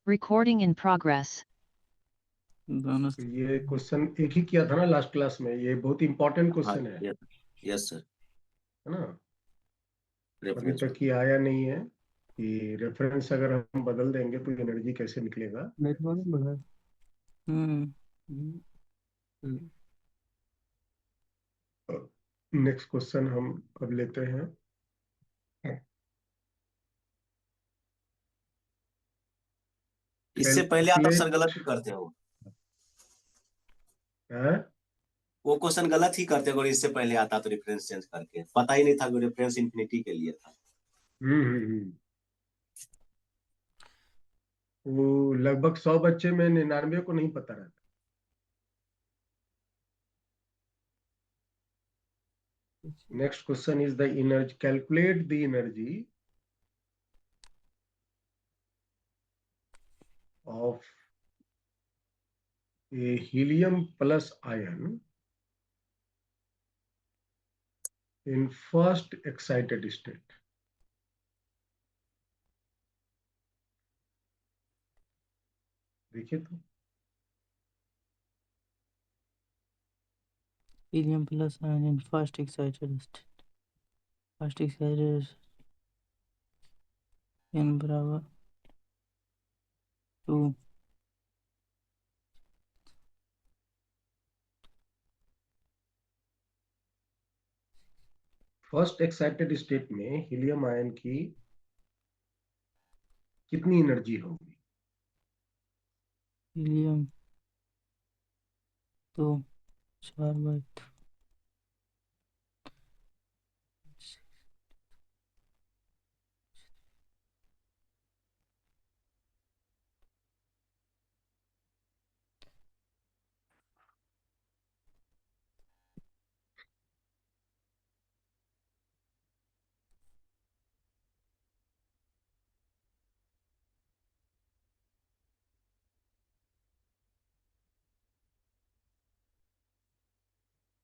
Recording in progress. दोनों तो ये क्वेश्चन एक ही किया था ना लास्ट क्लास में, ये बहुत इंपॉर्टेंट क्वेश्चन है यस सर। ना। अभी रेफरेंस तक ये आया नहीं है कि रेफरेंस अगर हम बदल देंगे तो एनर्जी कैसे निकलेगा। नेक्स्ट क्वेश्चन हम अब लेते हैं। इससे पहले आता सर Calculate- गलत ही करते हो, हाँ? वो क्वेश्चन गलत ही करते हो। अगर इससे पहले आता तो रेफरेंस चेंज करके, पता ही नहीं था कि रेफरेंस इंफिनिटी के लिए था। वो लगभग 100 बच्चे में 99 को नहीं पता रहता। Next question is the energy, calculate the energy of a helium plus ion in first excited state। देखिए तो helium plus ion in first excited state. First excited n बराबर 2 फर्स्ट एक्साइटेड स्टेट में हीलियम आयन की कितनी energy होगी। helium तो 4/2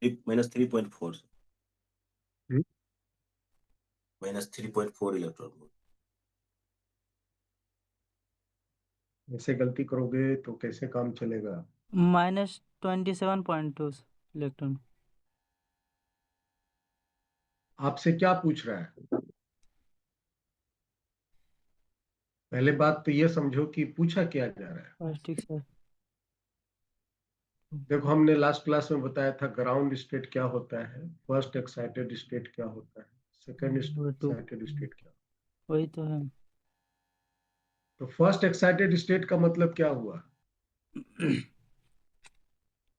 -3.4 हम्म? -3.4 electron volt. ऐसे गलती करोगे तो कैसे काम चलेगा। -27.2 इलेक्ट्रॉन। आपसे क्या पूछ रहा है। पहले बात तो ये समझो कि पूछा क्या जा रहा है। फर्स्ट एक्साइटेड देखो हमने लास्ट क्लास में बताया था ग्राउंड स्टेट क्या होता है, फर्स्ट एक्साइटेड स्टेट क्या होता है, सेकंड एक्साइटेड स्टेट क्या होता वही तो है। है। तो फर्स्ट एक्साइटेड स्टेट का मतलब क्या हुआ।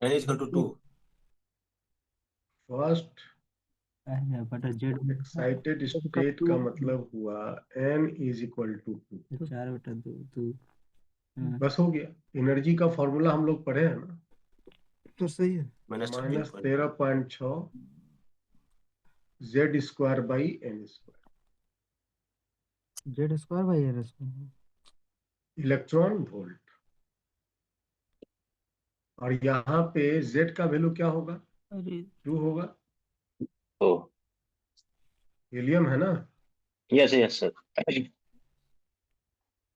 n = 2। फर्स्ट बटा जेड एक्साइटेड स्टेट का मतलब हुआ n = 2। 4/2 बस हो गया। एनर्जी का फॉर्मूला हम लोग पढ़े हैं ना, तो सही है। -13.6 Z²/n²। Z²/n²। Electron volt. और यहाँ पे Z का वैल्यू क्या होगा, अरे 2 होगा। ओ हीलियम है ना। Yes yes sir.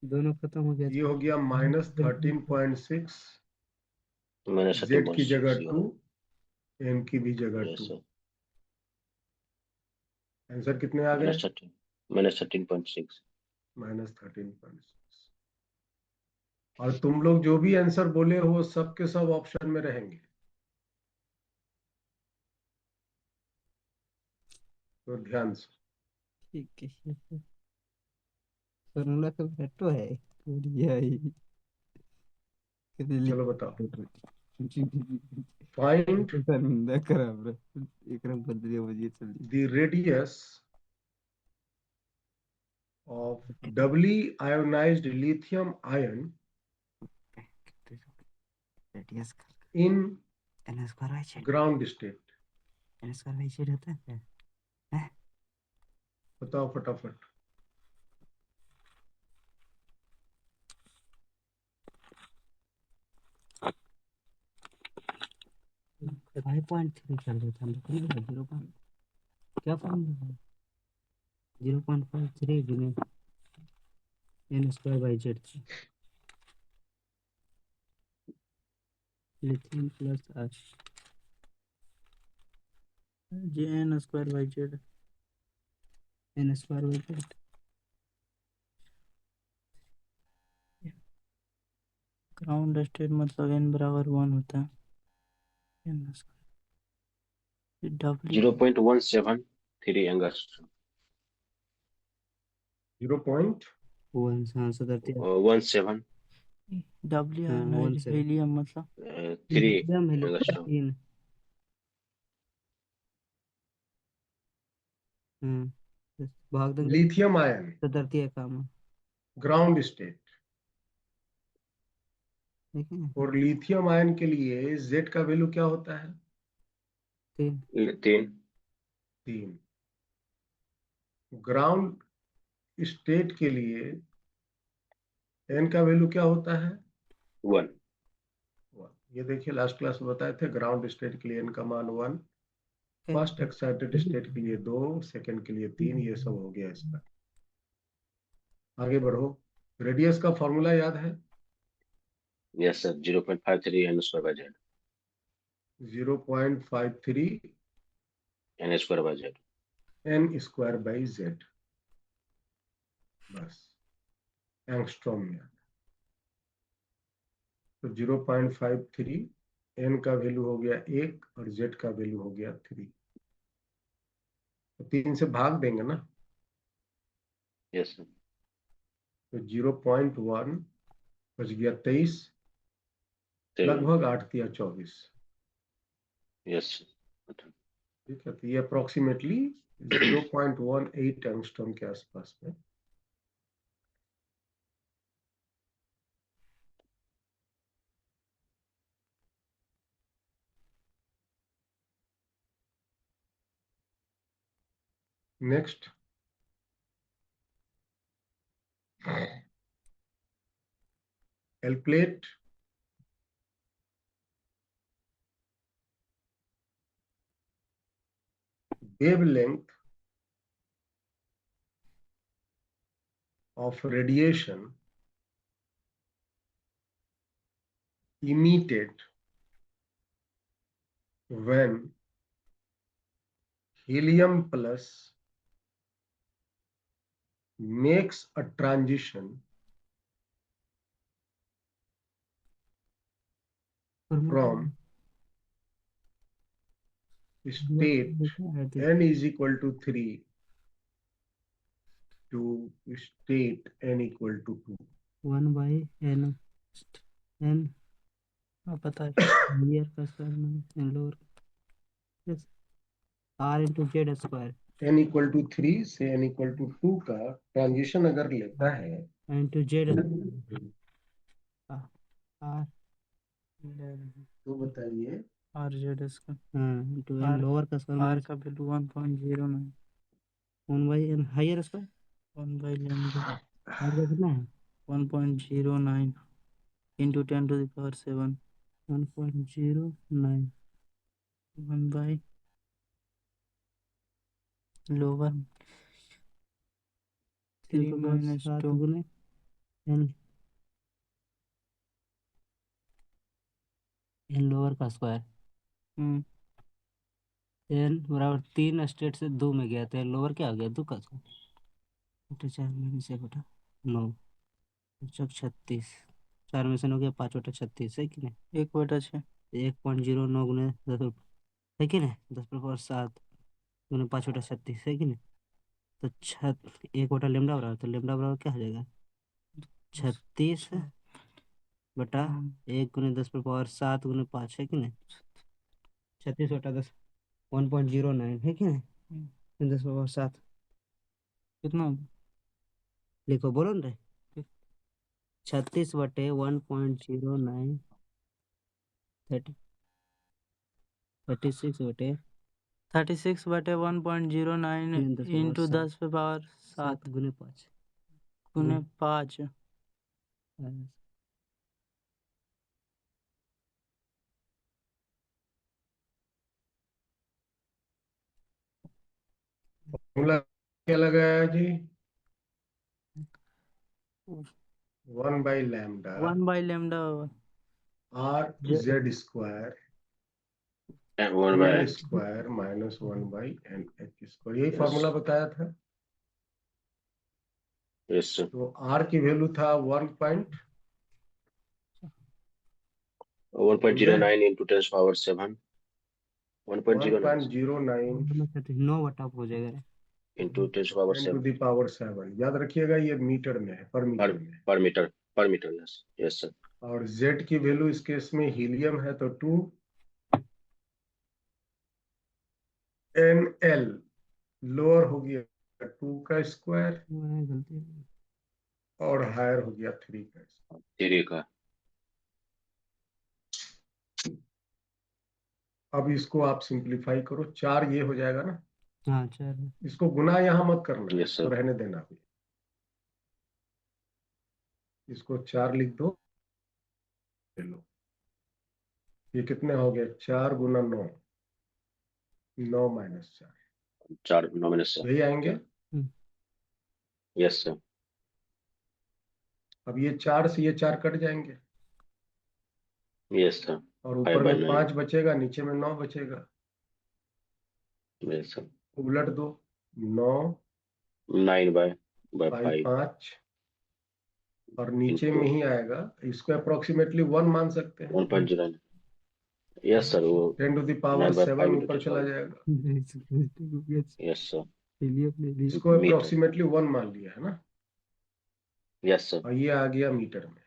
दोनों खत्म हो गया ये हो गया -13.6, Z की जगह 2, n की भी जगह 2। आंसर कितने आ गए। -13.6। -13.6। और तुम लोग जो भी आंसर बोले हो सब के सब ऑप्शन में रहेंगे, तो ध्यान से। ठीक है। फॉर्मूला तो बेटो है चलो बताओ। फाइंड शर्मिंदा करा ब्रो एकरम बदले मुझे चली the radius of doubly ionized lithium ion radius in n² ground state। n² होता है क्या? बताओ फटाफट। फाइव पॉइंट थ्री चल रहा था लेकिन 0. क्या फॉर्मूला है 0.53 n²/z। Lithium plus R J N square by Z N square by Z. Ground state मतलब n बराबर 1 होता है n square W 0.173 angstrom 0.17 one हाँ 17 डब्ल्यू हाँ, है 17 हीलियम मतलब 3 हीलियम एंगस्ट्रॉम। तीन। भाग देंगे लिथियम आयन 17 है काम है, ग्राउंड स्टेट, देखें और लिथियम आयन के लिए Z का वैल्यू क्या होता है? 3। 3। ग्राउंड स्टेट के लिए N का वैल्यू क्या होता है? 1। 1। ये देखिए लास्ट क्लास में बताए थे, ग्राउंड स्टेट के लिए N का मान 1, फर्स्ट एक्साइटेड स्टेट के लिए 2, सेकंड के लिए 3। ये सब हो गया इसका। आगे बढ़ो। रेडियस का फॉर्मूला याद है? Yes sir 0.53 n square by Z 0.53 n square by Z. N square by Z, बस एंगस्ट्रॉम में। तो 0.53 N का वैल्यू हो गया 1 और Z का वैल्यू हो गया 3। तो 3 से भाग देंगे ना, यस सर तो 0.1 बच गया 23, लगभग 8 या 24। यस ठीक है, तो ये अप्रोक्सीमेटली 0.18 एंगस्ट्रॉम के आसपास में। Next, calculate wavelength of radiation emitted when helium plus makes a transition from state n is equal to 3 to state n equal to 2। 1/n n पता है हायर का square minus n lower plus r into z square n equal to 3 से n equal to 2 का transition अगर लेता है into z r तो बताइए। आर जेड इसका हाँ into n R- लोअर का स्क्वायर आर माइनस का value 1.09 1/n higher square 1 by lambda r का कितना है 1.09 into 10 to the power 7 1.09 1 by lower 3 minus 7 2 गुने n लोअर का स्क्वायर n बराबर 3 स्टेट से 2 में गया तो लोअर क्या हो गया 2 का स्क्वायर 4 माइनस 1/9 चौक 36 4 में से 9 गया 5/36 है कि नहीं 1/6 1.09 गुने 10 है कि नहीं 10 गुने 5/36 है कि नहीं तो 1 लेमडा बराबर तो लेमडा बराबर क्या हो जाएगा 36 बटा 1 गुने 10 गुने 5 है कि नहीं 36/10 1.09 है कि नहीं 10 7 कितना लिखो बोलो ना रे 36/1.09 36/7 36/1.09 into 10 पे पावर 7 गुने 5 गुने 5 फॉर्मूला क्या लगाया जी? 1 by lambda 1 by lambda R Z square N one by L square minus 1/n/h², यही फॉर्मूला बताया था। यस सर तो आर की वैल्यू था 1.09 into 10 power 7 1.09 1.09 9 वटा हो जाएगा into 10 power 10 to 7 the power 7। याद रखिएगा ये मीटर में है, पर मीटर में है। per meter yes yes sir और जेड की वैल्यू इस केस में हीलियम है तो 2nl लोअर हो गया 2 का स्क्वायर गलती और हायर हो गया 3 का स्क्वायर। तेरे का अब इसको आप सिंप्लीफाई करो, 4 ये हो जाएगा ना, हाँ 4 इसको गुना यहां मत करना, Yes, इसको sir. रहने देना अभी। इसको 4 लिख दो, ले लो। ये कितने हो गए, 4 गुना 9, 9 माइनस 4, 4 nominous sir यही आएंगे। yes sir अब ये 4 से ये 4 कट जाएंगे yes sir और 5 ऊपर by में 9 5 बचेगा, नीचे में 9 बचेगा। yes sir उलट दो, 9 9 by बाई 5 5 और नीचे into में ही आएगा, इसको अप्रोक्सीमेटली 1 मान सकते हैं। 1.09 yes sir वो 10 to the power 9 by 5 7 into ऊपर 10 चला power जाएगा। yes sir इसको मीटर अप्रोक्सीमेटली 1 मान लिया है ना, yes sir और ये आ गया मीटर में।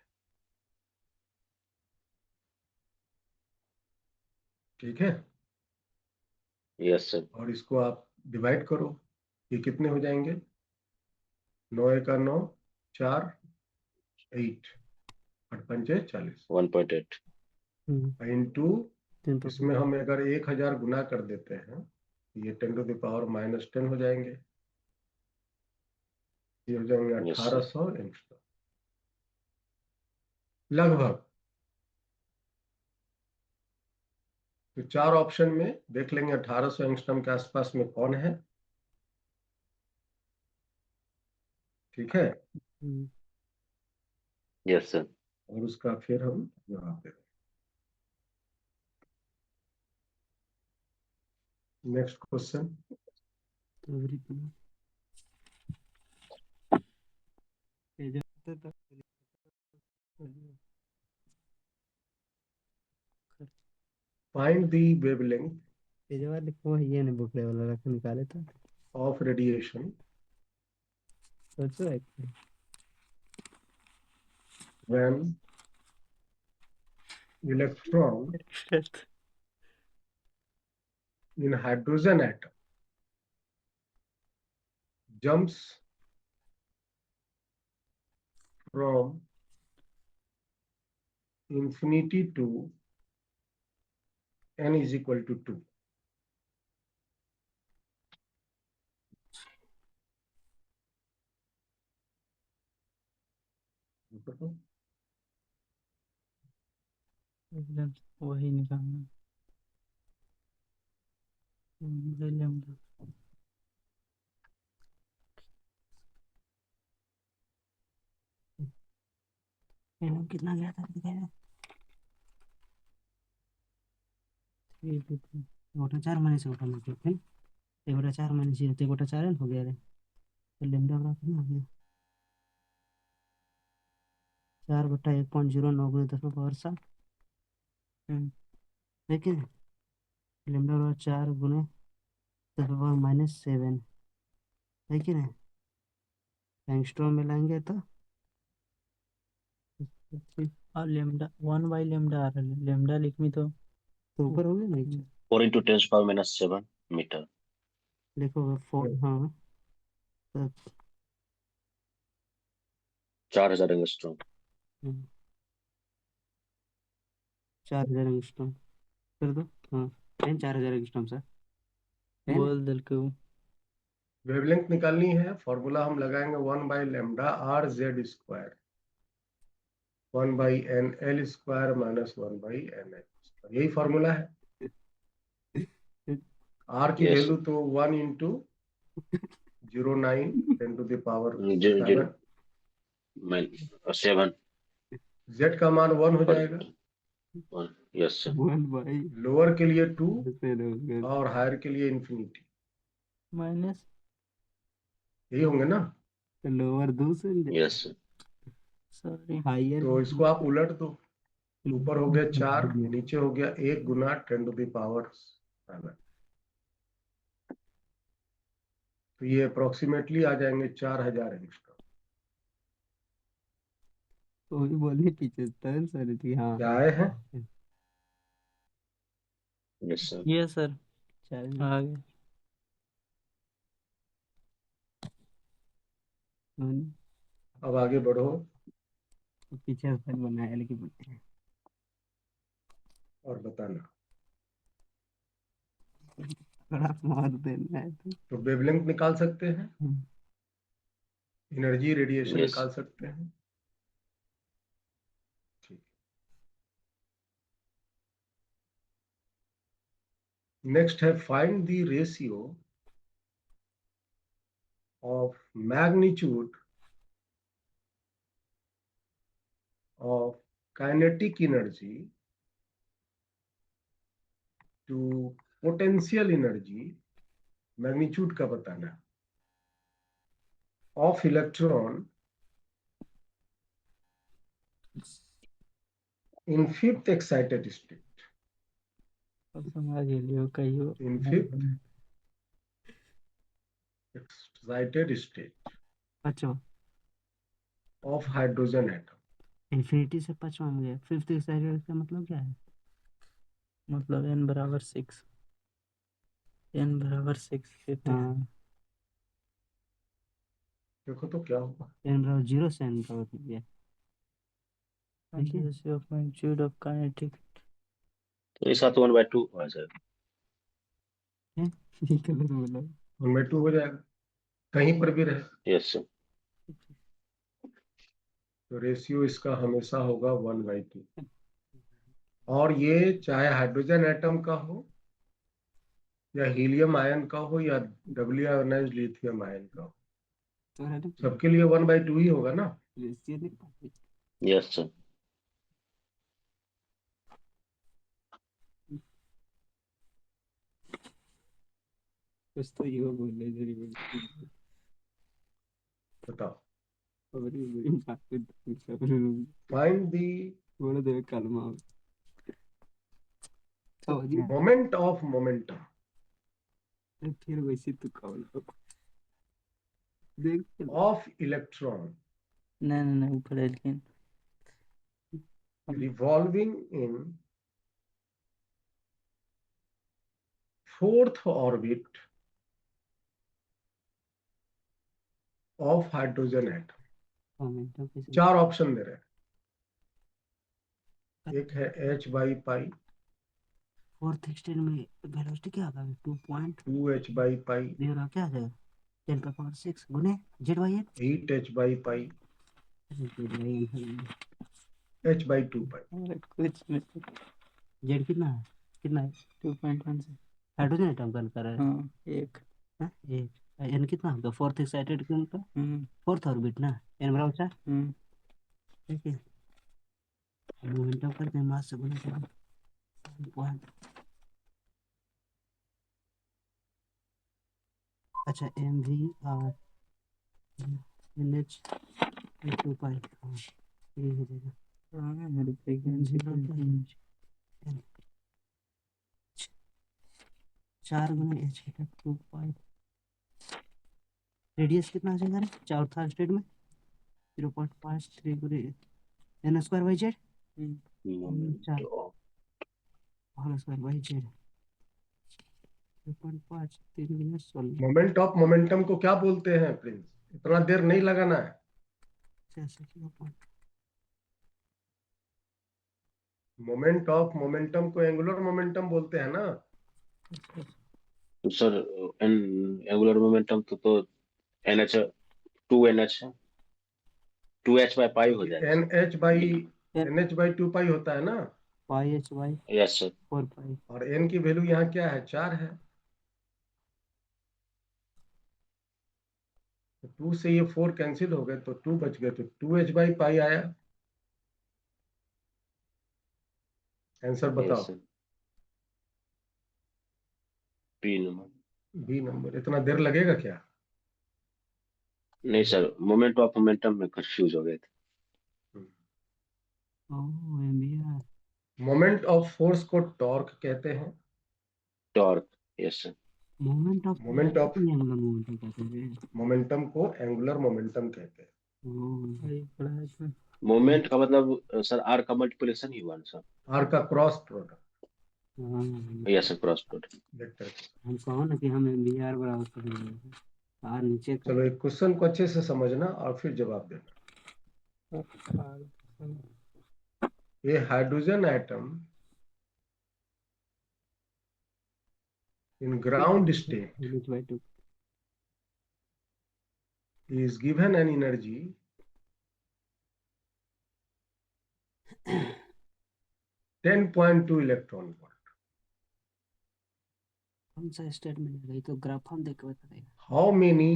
ठीक है, yes sir और इसको आप डिवाइड करो, ये कितने हो जाएंगे, 9 का 9, 4, 8, 8 पंचे 40 1.8 इंटू, इसमें हम अगर 1000 गुना कर देते हैं, ये 10 टू द पावर -10 हो जाएंगे, ये हो जाएंगे Yes, sir. 1800 एंगस्ट्रॉम लगभग। तो 4 ऑप्शन में देख लेंगे 1800 एंगस्ट्रॉम के आसपास में कौन है। ठीक है, yes sir और उसका फिर हम जवाब दे देंगे। Next question, find the wavelength लिखो ये नहीं बुकले वाला रख निकाले तो ऑफ रेडिएशन सोचो when electron in hydrogen atom jumps from infinity to n is equal to 2। वही निकालना। लैम्डा कितना गया था दिखाया 4 महीने से उठा लेते थे 4 महीने से 4 हो गया रे तो लेमडा बराबर कितना हो गया 4/1.09 गुणे 10 पावर 7 लेकिन लेमडा बराबर 4 गुणे 10 पावर -7 है कि नहीं एंगस्ट्रॉम में लाएंगे तो और लेमडा 1/λ आ रहा है, लेमडा लिख में तो ऊपर हो गया नीचे 4 into 10 power -7 meter लिखो 4 हाँ तो 4000 एंगस्ट्रॉम 4000 एंगस्ट्रॉम कर दो हाँ 4000 एंगस्ट्रॉम सर बोल दिल को वेवलेंथ निकालनी है, फॉर्मूला हम लगाएंगे 1/λ R Z square 1/n/l square minus 1/n/h square, यही फॉर्मूला है। आर की Yes. वैल्यू तो 1 into 09 10 to the power 7, 7 Z का मान 1 हो जाएगा यस सर। 1/2 लोअर के लिए 2 ऐसे होगा। और हायर के लिए इंफिनिटी, माइनस यही होंगे ना। तो लोअर 2 से यस सर। सॉरी हायर तो इसको आप उलट दो, ऊपर हो गया 4, नीचे हो गया 1 गुना 10⁻7। तो ये अप्रोक्सीमेटली आ जाएंगे 4000 एंगस्ट्रॉम। तो वही बोलने पीछे टर्न सर थी। हाँ क्या आए हैं? Yes sir. ये सर चल आ गया। अब आगे बढ़ो पीछे सर बनाया लेकिन और बताना। थोड़ा मार देना है तो वेवलेंथ निकाल सकते हैं, तो एनर्जी रेडिएशन Yes. निकाल सकते हैं। ठीक, नेक्स्ट है find the ratio of magnitude of kinetic energy to potential energy, magnitude का बताना है, of electron in fifth excited state, अब समझ लियो कहियो इन फिफ्थ एक्साइटेड स्टेट पांचवा ऑफ हाइड्रोजन एटम। इन्फिनिटी से पांचवा में गया। फिफ्थ एक्साइटेड का मतलब क्या है? मतलब n बराबर 6, n बराबर 6 50। हाँ देखो तो क्या होगा। n बराबर 0 से n का मतलब क्या है? देखिए ratio of magnitude of kinetic तो इस साथ 1/2 है सर। ये गलत बोला। 1/2 हो जाएगा, कहीं पर भी रहे। Yes sir. तो रेशियो इसका हमेशा होगा 1/2। और ये चाहे हाइड्रोजन एटम का हो या हीलियम आयन का हो या डब्ल्यू आयोनाइज्ड लिथियम आयन का हो, तो है सबके लिए 1/2 ही होगा ना। रेशियो नहीं यस सर। कुछ तो ये बोले जरी बोले बताओ। और ये बड़ी बात पे सब फाइंड द बोले दे कलमा तो जी मोमेंट ऑफ मोमेंटम फिर वैसे तो कॉल देख ऑफ इलेक्ट्रॉन नहीं नहीं नहीं ऊपर है लेकिन revolving in fourth orbit of hydrogen atom। Momentum कैसे 4 ऑप्शन दे रहे हैं, एक है h/पाई, फोर्थ एक्सटेंड में वेलोसिटी क्या होगा? 2.0 2h/पाई, क्या आ जाएगा? 10⁻6 गुने z/n 8h/पाई, h/2 पाई। और कुछ नहीं। जेड कितना है 2.1 से हाइड्रोजन एटम का कर रहा है हाँ एक हाँ एक एन कितना होगा फोर्थ एक्साइटेड का हम्म फोर्थ ऑर्बिट ना एन बराबर 4 हम्म ठीक है मोमेंटम करते हैं मास से गुना करें पॉइंट अच्छा M V R N H 2 pi हाँ ये हो जाएगा हाँ मेरी फ्रीक्वेंसी चार गुना एच 2 पाई रेडियस कितना आ जाएगा रे चौथा स्टेट में 0.53 गुने N square by Z moment of whole square by Z 0.5 3 गुना 16 मोमेंट ऑफ मोमेंटम को क्या बोलते हैं प्रिंस? इतना देर नहीं लगाना है। मोमेंट ऑफ मोमेंटम को एंगुलर मोमेंटम बोलते हैं ना। तो सर एन एंगुलर मोमेंटम तो NH 2NH 2h/पाई हो जाएगा सर। NH/2 पाई होता है ना। पाई एच बाई यस सर। 4 पाई और n की वैल्यू यहाँ क्या है? 4 है। तो 2 से ये 4 कैंसिल हो गए तो 2 बच गए, तो 2h/पाई आया। आंसर yes बताओ। sir. B number. B number. इतना देर लगेगा क्या? नहीं सर, मोमेंट ऑफ मोमेंटम में कंफ्यूज हो गए थे. Oh MBR moment of force को टॉर्क कहते हैं। Torque. Yes sir. Moment of moment of angular momentum कहते हैं। मोमेंटम को एंगुलर मोमेंटम कहते हैं। ओह वही पढ़ा है इसमें। मोमेंट का मतलब सर आर का मल्टीप्लिकेशन ही हुआ ना सर. आर का क्रॉस प्रोडक्ट हाँ, yes sir, cross product. Vector. हम कहो ना कि हम एमबीआर बराबर कर रहे हैं आर नीचे का। चलो एक क्वेश्चन को अच्छे से समझना और फिर जवाब देना। ये hydrogen atom in ground state H by 2 is given an energy 10.2 electron volt. कौन सा स्टेट में गई तो ग्राफ हम देख के बता देगा। How many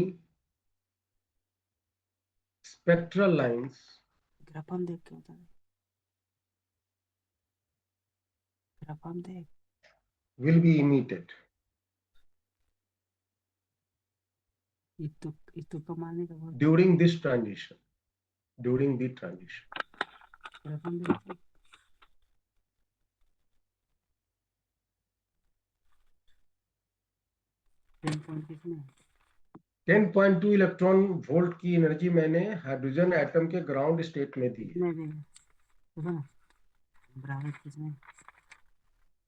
spectral lines graph हम देख के बता देगा। ग्राफ हम देख will be emitted इतो कमाने का बहुत during this transition? During the transition. Graph हम देख 10 पॉइंट कितने 10.2 इलेक्ट्रॉन वोल्ट की एनर्जी मैंने हाइड्रोजन एटम के ग्राउंड स्टेट में दी है। कितने देगा देखो ना बराबर कितने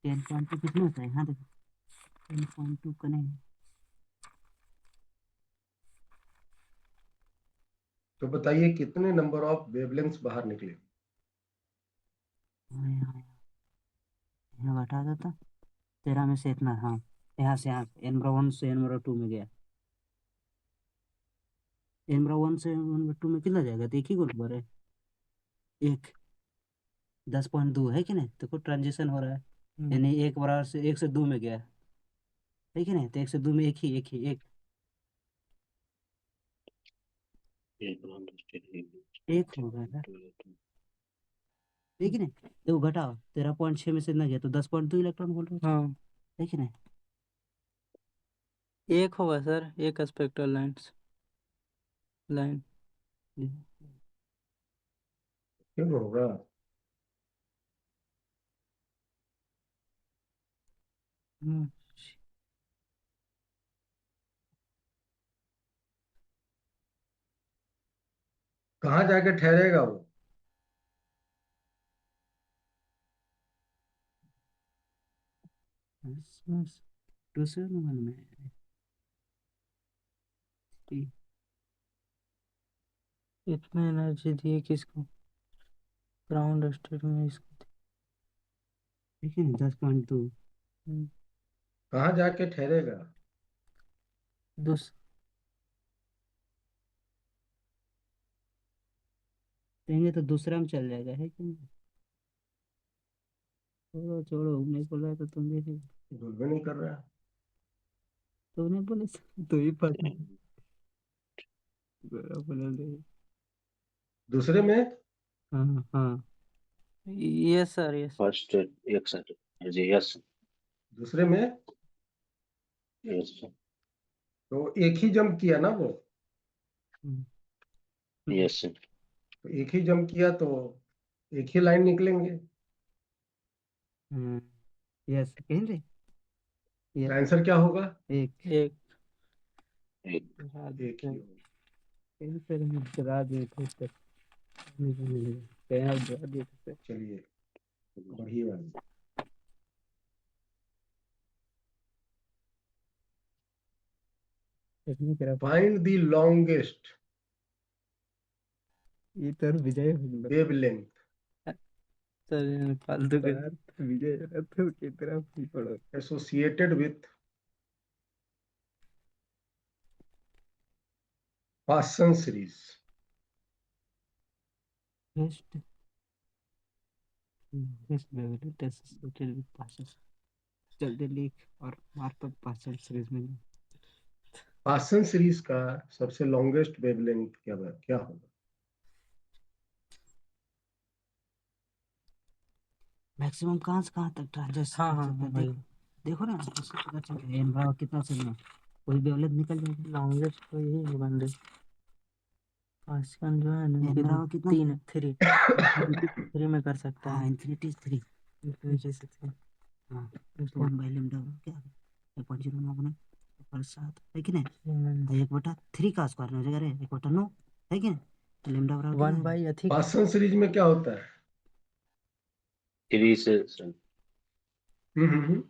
10.2 कितने होता है हाँ देखो 10.2 कने तो बताइए कितने नंबर ऑफ वेवलेंथ्स बाहर निकले? यहाँ घटा देता 13 में से इतना हाँ यहाँ से यहाँ n बराबर 1 से n बराबर 2 में गया n बराबर 1 से n बराबर 2 में कितना जाएगा तो एक ही को नंबर है एक 10.2 है कि नहीं देखो ट्रांजिशन हो रहा है यानी एक बराबर से 1 से 2 में गया है कि नहीं तो 1 से 2 में एक एक होगा ना है कि नहीं देखो घटाओ 13.6 में से ना गया तो 10.2 इलेक्ट्रॉन वोल्ट हाँ है कि नहीं एक होगा सर, एक स्पेक्ट्रल लाइन। क्यों होगा? हम्म, कहाँ जाके ठहरेगा वो? दूसरे नंबर में इतना एनर्जी दिए किसको? ग्राउंड स्टेट में इसको। ठीक है 10.2 हम्म, कहाँ जाके ठहरेगा? दूस देंगे तो दूसरा में चल जाएगा है कि नहीं छोड़ो छोड़ो नहीं बोल रहा तो तुम भी भूल भी नहीं कर रहा। तूने बोले तो ही पता बोल दे दूसरे में हाँ हाँ यस सर, यस। फर्स्ट एक सर जी. यस. दूसरे में यस सर. तो एक ही जंप किया ना वो। Yes sir. तो एक ही जंप किया तो एक ही लाइन निकलेंगे। यस कहीं रे तो आंसर क्या होगा? एक एक एक. एक ही होगा। कहीं से डरा दिए थे तक कहीं आप डरा दिए थे चलिए बढ़िया वाली। इतनी तरफ फाइंड द लॉन्गेस्ट ये तो विजय हो गया वेवलेंथ सर, फालतू के। विजय तो की तरफ ही पड़ो associated with Paschen series. Best best बेवलेट एसोसिएटेड विद पासन जल्दी लीक और मार्कअप पासन सीरीज में पासन सीरीज का सबसे लॉन्गेस्ट वेवलेंथ क्या होगा? मैक्सिमम कहाँ से कहाँ तक ट्रांजेक्शन हाँ कर हाँ सकते हाँ हैं भाई, देखो ना, इससे पता चल गया एन बराबर कितना सेकंड, कोई वेवलेंथ निकल जाएगी। लॉन्गेस्ट तो यही है बंदे। आजकल जो है ना एन कि बराबर कितना, 3 में कर सकता हाँ है, इन्फिनिटी 3, इन्फिनिटी से 3। हाँ तो 1/λ क्या है, 1.09 गुना 1/7 है कि नहीं, हम्म, और 1/3 का स्क्वायर हो जाएगा रे, 1/9 है कि नहीं, तो लैम्डा बराबर 1 कितना है? बाई अधिक। पासन सीरीज में क्या होता है? 3 से हम्म।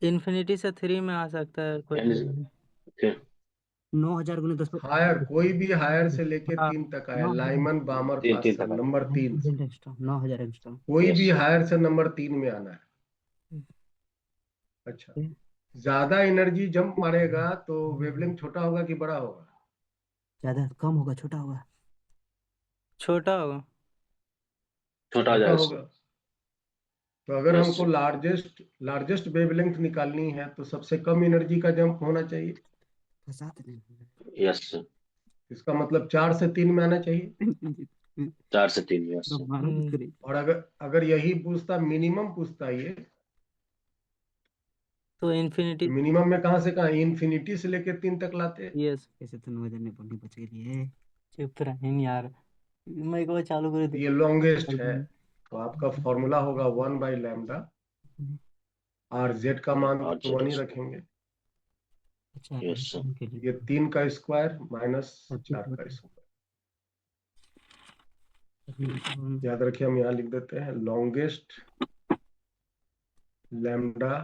इन्फिनिटी से 3 में आ सकता है कोई यानी भी। क्या? 9000 गुने 10 हायर, कोई भी हायर से लेके हाँ 3 तक आया, 9000 लाइमन बामर 3 पासन तक नंबर 3 से, एक्स्ट्रा, 9000 एक्स्ट्रा। कोई भी यस हायर से नंबर 3 में आना है। अच्छा, ज्यादा एनर्जी जंप मारेगा तो वेवलेंथ छोटा होगा कि बड़ा होगा? ज्यादा कम होगा, छोटा होगा। छोटा होगा। छोटा हो छोटा जाएगा। होगा। तो अगर यस हमको लार्जेस्ट वेवलेंथ निकालनी है तो सबसे कम एनर्जी का जंप होना चाहिए। फंसाते नहीं। यस इसका मतलब 4 से 3 में आना चाहिए। 4 से 3 यस तो मारो मत करिए। और अगर अगर यही पूछता, मिनिमम पूछता ये, तो इन्फिनिटी। तो मिनिमम में कहाँ से कहाँ, इन्फिनिटी से लेके 3 तक लाते हैं। यस। कैसे तो 9000 नहीं पढ़नी बच गई है। चुप रहें यार, मैं एक बार चालू कर ये लॉन्गेस्ट है, तो आपका फॉर्मूला होगा 1/λ। और जेड का मान और तो 1 ही रखेंगे। अच्छा यस के ये लिए 3 का स्क्वायर माइनस 4 का स्क्वायर। याद रखिए, हम यहाँ लिख देते हैं लॉन्गेस्ट लैम्डा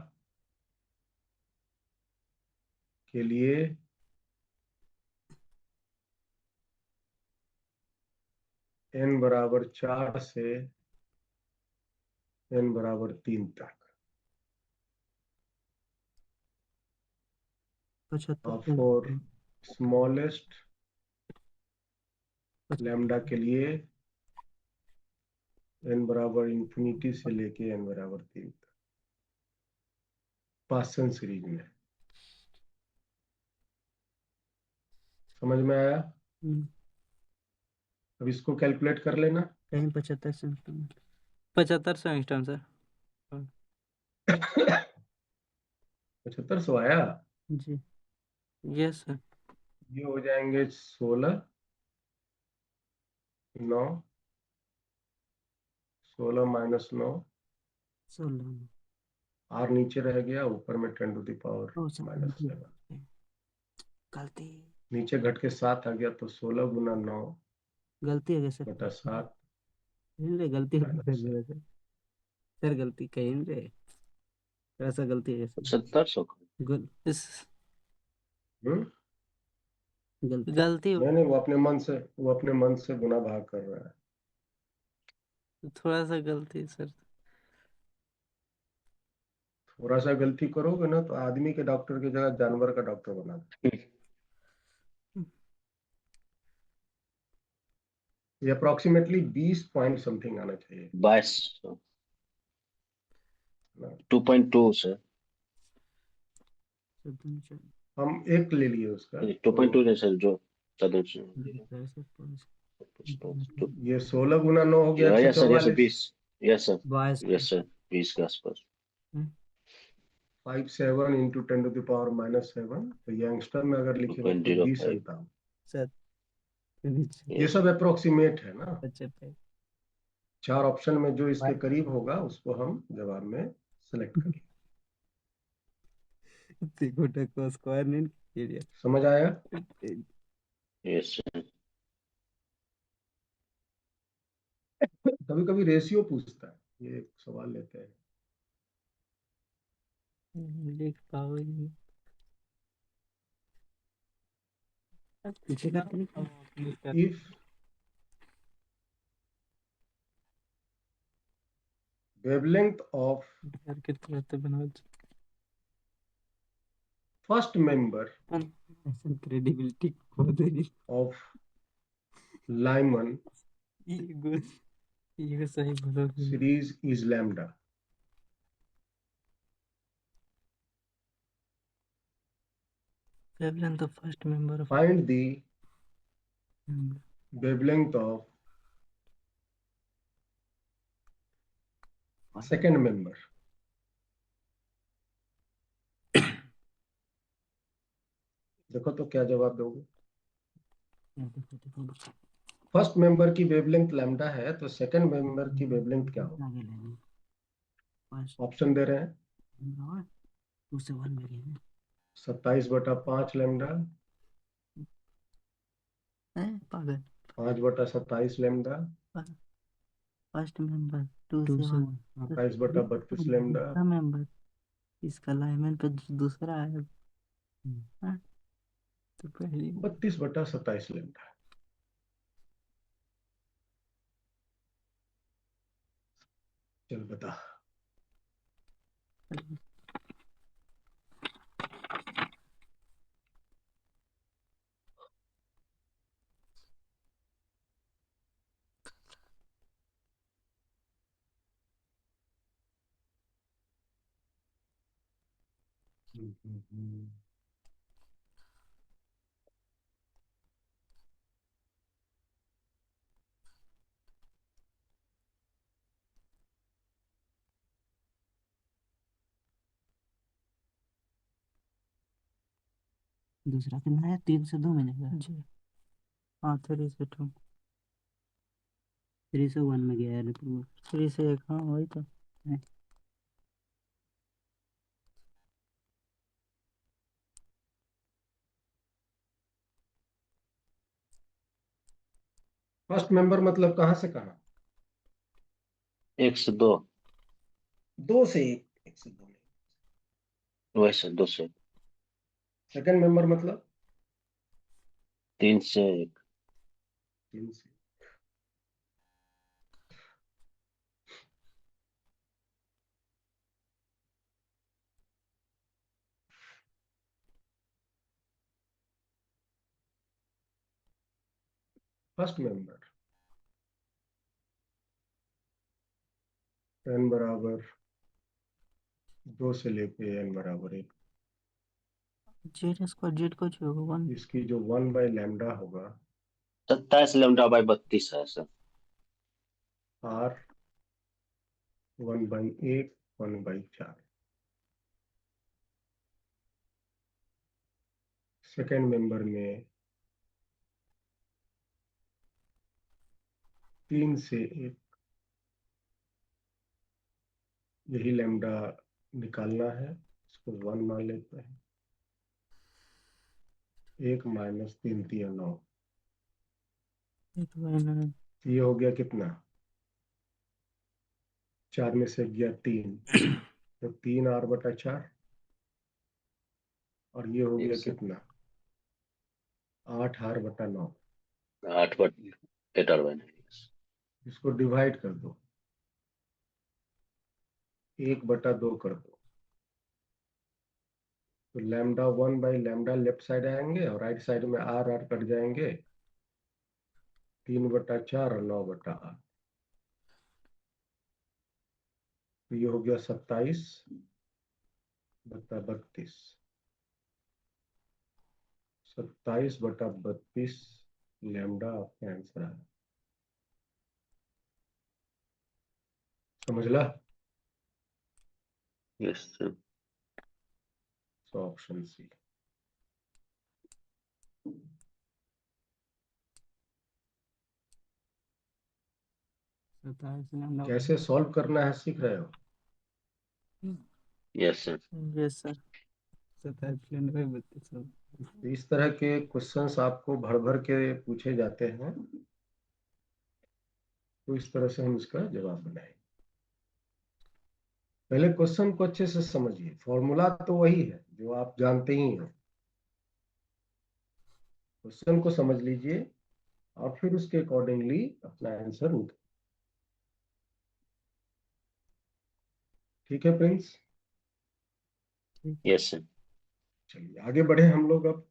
के लिए n बराबर 4 से n बराबर 3 तक, और फॉर स्मॉलेस्ट लैम्डा के लिए n बराबर इंफिनिटी से लेके n बराबर 3 तक, पासन सीरीज में। समझ में आया? अब इसको कैलकुलेट कर लेना। कहीं 75 से 7500 एंगस्ट्रॉम सर। 7500 आया। जी। Yes sir. ये हो जाएंगे 16 9, 16 माइनस 9, 16 और नीचे रह गया, ऊपर में 10 टू द पावर ओ सब माइनस 7। गलती, नीचे घट के 7 आ गया, तो 16 गुना 9 गलती हो गई सर, बटा 7 नहीं रे गलती हो गई माइनस 7। मेरे से। सर गलती कहीं नहीं रे, थोड़ा सा गलती है सर। 1700 इस हम्म। गलती। गलती हो, नहीं नहीं, वो अपने मन से गुना भाग कर रहा है। थोड़ा सा गलती सर। थोड़ा सा गलती करोगे ना तो आदमी के डॉक्टर की जगह जानवर का डॉक्टर बना दे। ये अप्रोक्सीमेटली 20 पॉइंट समथिंग आना चाहिए 22 ना। 2.2 सर, हम एक ले लिए उसका, 2.2 तो नहीं सर, जो सदर से ये 16 गुना 9 हो गया यस सर, 144। 20 यस सर, बाईस यस सर 20 के आसपास। 57 into 10 to the power minus 7, तो यंगस्टर में अगर लिखेंगे तो 20 2.05 57। सर ये यस सब अप्रोक्सीमेट है ना। अच्छे पे 4 ऑप्शन में जो इसके करीब होगा उसको हम जवाब में सेलेक्ट करेंगे। गोटा को स्क्वायर नहीं किया। समझ आया? Yes sir. कभी कभी रेशियो पूछता है, ये एक सवाल लेते हैं। लिख पाओगे। पीछे करके नहीं इफ wavelength of कितना तो बनाओ। first member ऐसा क्रेडिबिलिटी खो देगी। of Lyman ये सही बोलोगे। series is lambda. Wavelength of first member of Find the wavelength of second member देखो तो क्या जवाब दोगे। फर्स्ट मेंबर की वेवलेंथ लैम्डा है तो सेकंड मेंबर की वेवलेंथ क्या होगी। आगे ले लें। फर्स्ट ऑप्शन दे रहे हैं। और 2 से 1 में गए हैं। 27/5 लैम्डा, पागल। 5/27 लैम्डा, फर्स्ट मेंबर 2 2 से से 1 1 हाँ 27/32 लैम्डा, दूसरा मेंबर इसका अलाइनमेंट पे दूसरा है। हाँ, तो पहली 32/27 लैम्डा। चल बता। दूसरा कितना है 3 से 2 मिलेगा। जी हाँ 3 से 2 3 से 1 में गया है तो 3 से 1 हाँ वही तो। फर्स्ट मेंबर मतलब कहाँ से कहाँ। 1 से 2, 2 से 1, 1 से 2 नहीं। वैसे 2 से सेकंड मेंबर मतलब 3 से 1। 3 से। फर्स्ट मेंबर n बराबर 2 से लेके n बराबर 1। जेड स्क्वायर जेड को जो होगा 1 इसकी जो 1/λ होगा 27 लैम्डा बाई 32 है सर। r 1/1 1/4। सेकंड मेंबर में 3 से 1 यही लैम्डा निकालना है। इसको 1 मान लेते हैं। 1 माइनस 3 3 9। 1/9 ये हो गया कितना। 4 में से गया 3 तो 3r/4 और ये हो गया Yes, sir. कितना 8r/9। 8/8 इसको डिवाइड कर दो 1/2 कर दो तो लैम्डा 1/λ लेफ्ट साइड आएंगे और राइट साइड में आर आर कट जाएंगे। 3/4 और 9/8 तो ये हो गया 27/32। 27/32 लैम्डा आपका आंसर है। समझ ला। Yes, sir. So option C. 27 lambda कैसे सॉल्व करना है सीख रहे हो। Yes, sir. Yes sir 27 lambda by 32 तो इस तरह के क्वेश्चंस आपको भर भर के पूछे जाते हैं तो इस तरह से हम इसका जवाब बनाएंगे। पहले क्वेश्चन को अच्छे से समझिए। फॉर्मूला तो वही है जो आप जानते ही हैं। क्वेश्चन को समझ लीजिए और फिर उसके अकॉर्डिंगली अपना आंसर निकालिए। ठीक है प्रिंस। Yes, sir. चलिए आगे बढ़े हम लोग अब।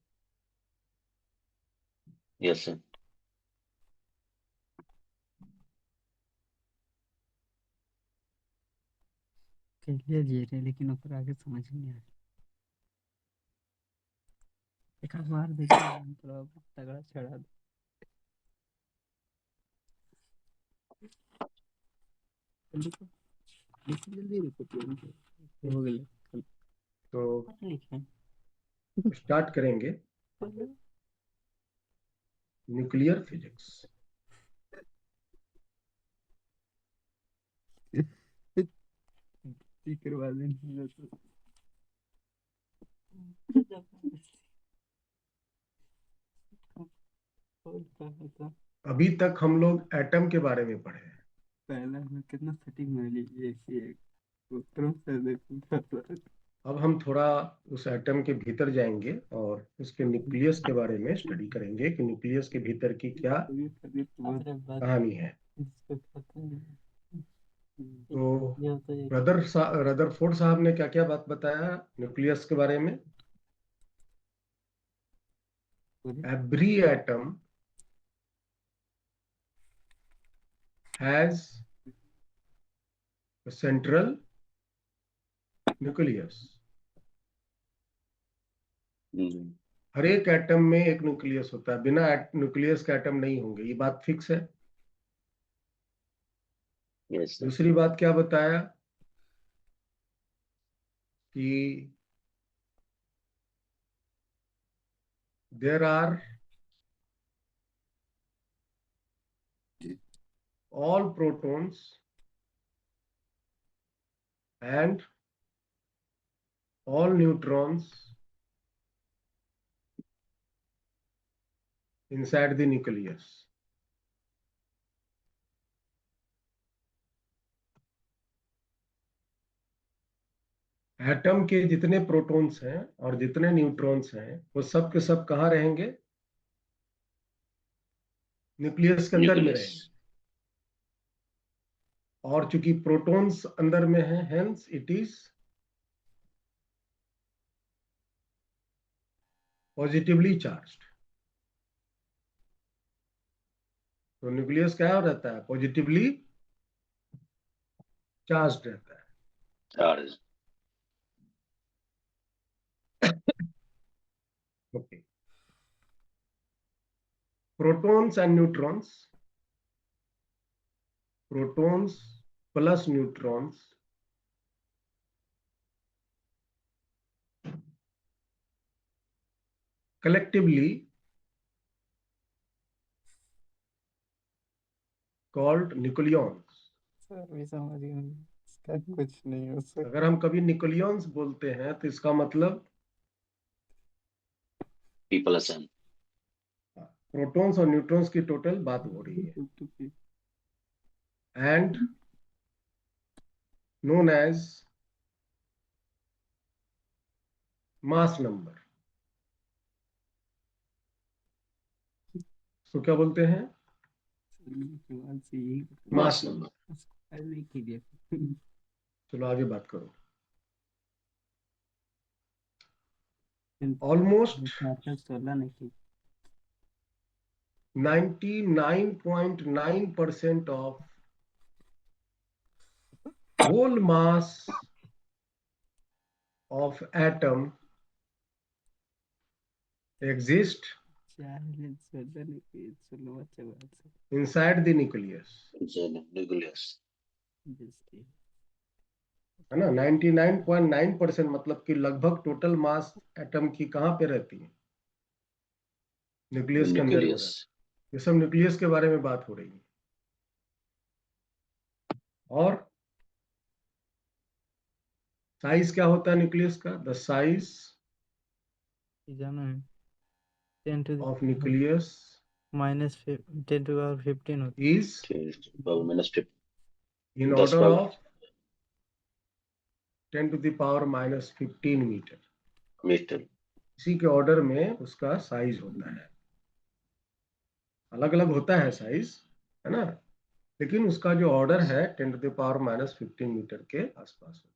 Yes, sir. क्लियर जी रहे लेकिन ऊपर आगे समझ नहीं आ रहा। एक आध बार देखिए थोड़ा तगड़ा चढ़ा दो। जल्दी हो गया तो लिखे स्टार्ट करेंगे न्यूक्लियर फिजिक्स। करवा देंगे अभी तक हम लोग एटम के बारे में पढ़े हैं। पहला में कितना सेटिंग मिली एक उत्तरों से देखो अब हम थोड़ा उस एटम के भीतर जाएंगे और उसके न्यूक्लियस के बारे में स्टडी करेंगे कि न्यूक्लियस के भीतर की क्या कहानी है। तो रदरफोर्ड साहब ने क्या क्या बात बताया न्यूक्लियस के बारे में। Every atom has central nucleus. हर एक एटम में एक न्यूक्लियस होता है, बिना न्यूक्लियस के एटम नहीं होंगे, ये बात फिक्स है। दूसरी बात क्या बताया कि there are all protons and all neutrons inside the nucleus. Atom के जितने प्रोटॉन्स हैं और जितने न्यूट्रॉन्स हैं वो सब के सब कहाँ रहेंगे? न्यूक्लियस के अंदर में रहेंगे। और चूंकि प्रोटॉन्स अंदर में है, hence it is positively charged. तो न्यूक्लियस क्या रहता है? पॉजिटिवली चार्ज्ड रहता है। Okay. Protons and neutrons, protons plus neutrons collectively called nucleons। समझ गया इसका कुछ नहीं हो सकता। अगर हम कभी न्यूक्लियंस बोलते हैं तो इसका मतलब प्रोटॉन्स और न्यूट्रॉन्स की टोटल बात हो रही है। And known as mass number. तो क्या बोलते हैं? Mass number. चलो आगे बात करो। Almost 99.9% of whole mass of atom exist inside the nucleus। है ना? 99.9% मतलब कि लगभग टोटल मास एटम की कहाँ पे रहती है? न्यूक्लियस के अंदर में रहती है। ये सब न्यूक्लियस के बारे में बात हो रही है। और साइज क्या होता है न्यूक्लियस का? द साइज जाना है 10 to of nucleus minus 10 to the power 15 होता is in order of 10 to the power minus 15 metre. इसी के ऑर्डर में उसका साइज होता है। अलग अलग होता है साइज, है ना? लेकिन उसका जो ऑर्डर है 10 to the power minus 15 metre के आसपास होता है।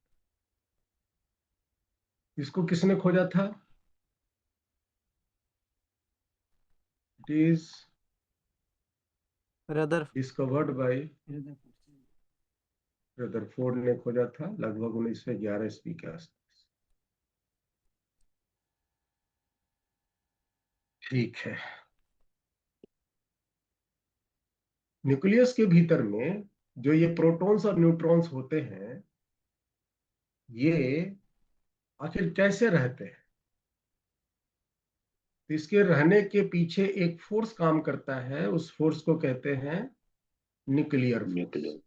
इसको किसने खोजा था? इट इज है। डिस्कवर्ड बाय रदरफोर्ड ने खोजा था लगभग 1911 ईस्वी के आसपास। ठीक है। न्यूक्लियस के भीतर में जो ये प्रोटॉन्स और न्यूट्रॉन्स होते हैं ये आखिर कैसे रहते हैं? तो इसके रहने के पीछे एक फोर्स काम करता है, उस फोर्स को कहते हैं nuclear force. Nuclear.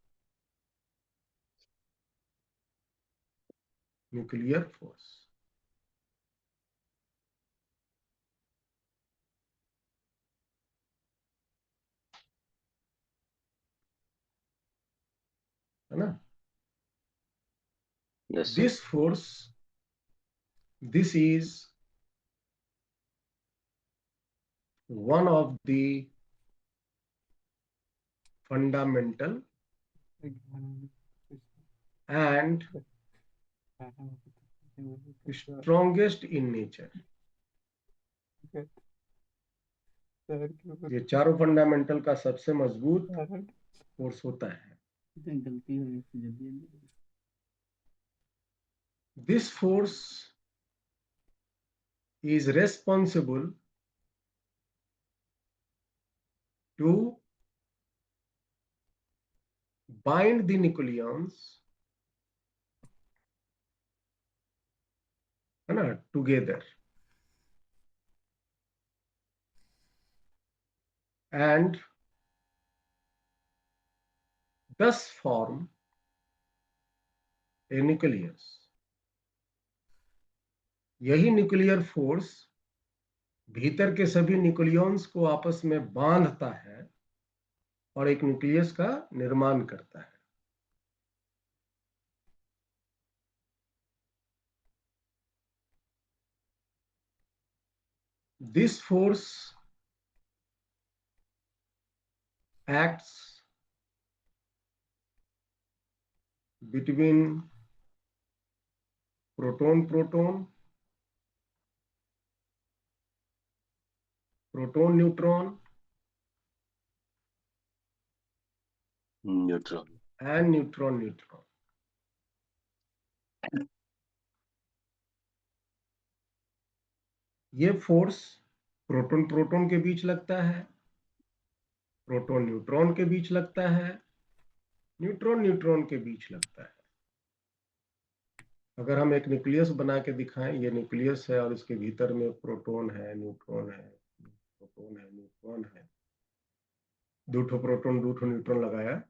Nuclear force. है ना? Yes sir. This force, this is one of the fundamental and strongest in nature. ये चारों फंडामेंटल का सबसे मजबूत फोर्स होता है। गलती हो गई थी जल्दी। This force is responsible to bind the nucleons, है ना, together and thus form a nucleus. यही न्यूक्लियर फोर्स भीतर के सभी न्यूक्लियॉन्स को आपस में बांधता है और एक न्यूक्लियस का निर्माण करता है। This force acts between proton-proton, proton-neutron neutron. and neutron-neutron. ये फोर्स प्रोटॉन प्रोटॉन के बीच लगता है, प्रोटॉन न्यूट्रॉन के बीच लगता है, न्यूट्रॉन न्यूट्रॉन के बीच लगता है। अगर हम एक न्यूक्लियस बना के दिखाएं, ये न्यूक्लियस है और इसके भीतर में प्रोटॉन है, न्यूट्रॉन है, प्रोटॉन है, न्यूट्रॉन है, दो ठो प्रोटॉन दो ठो न्यूट्रॉन लगाया।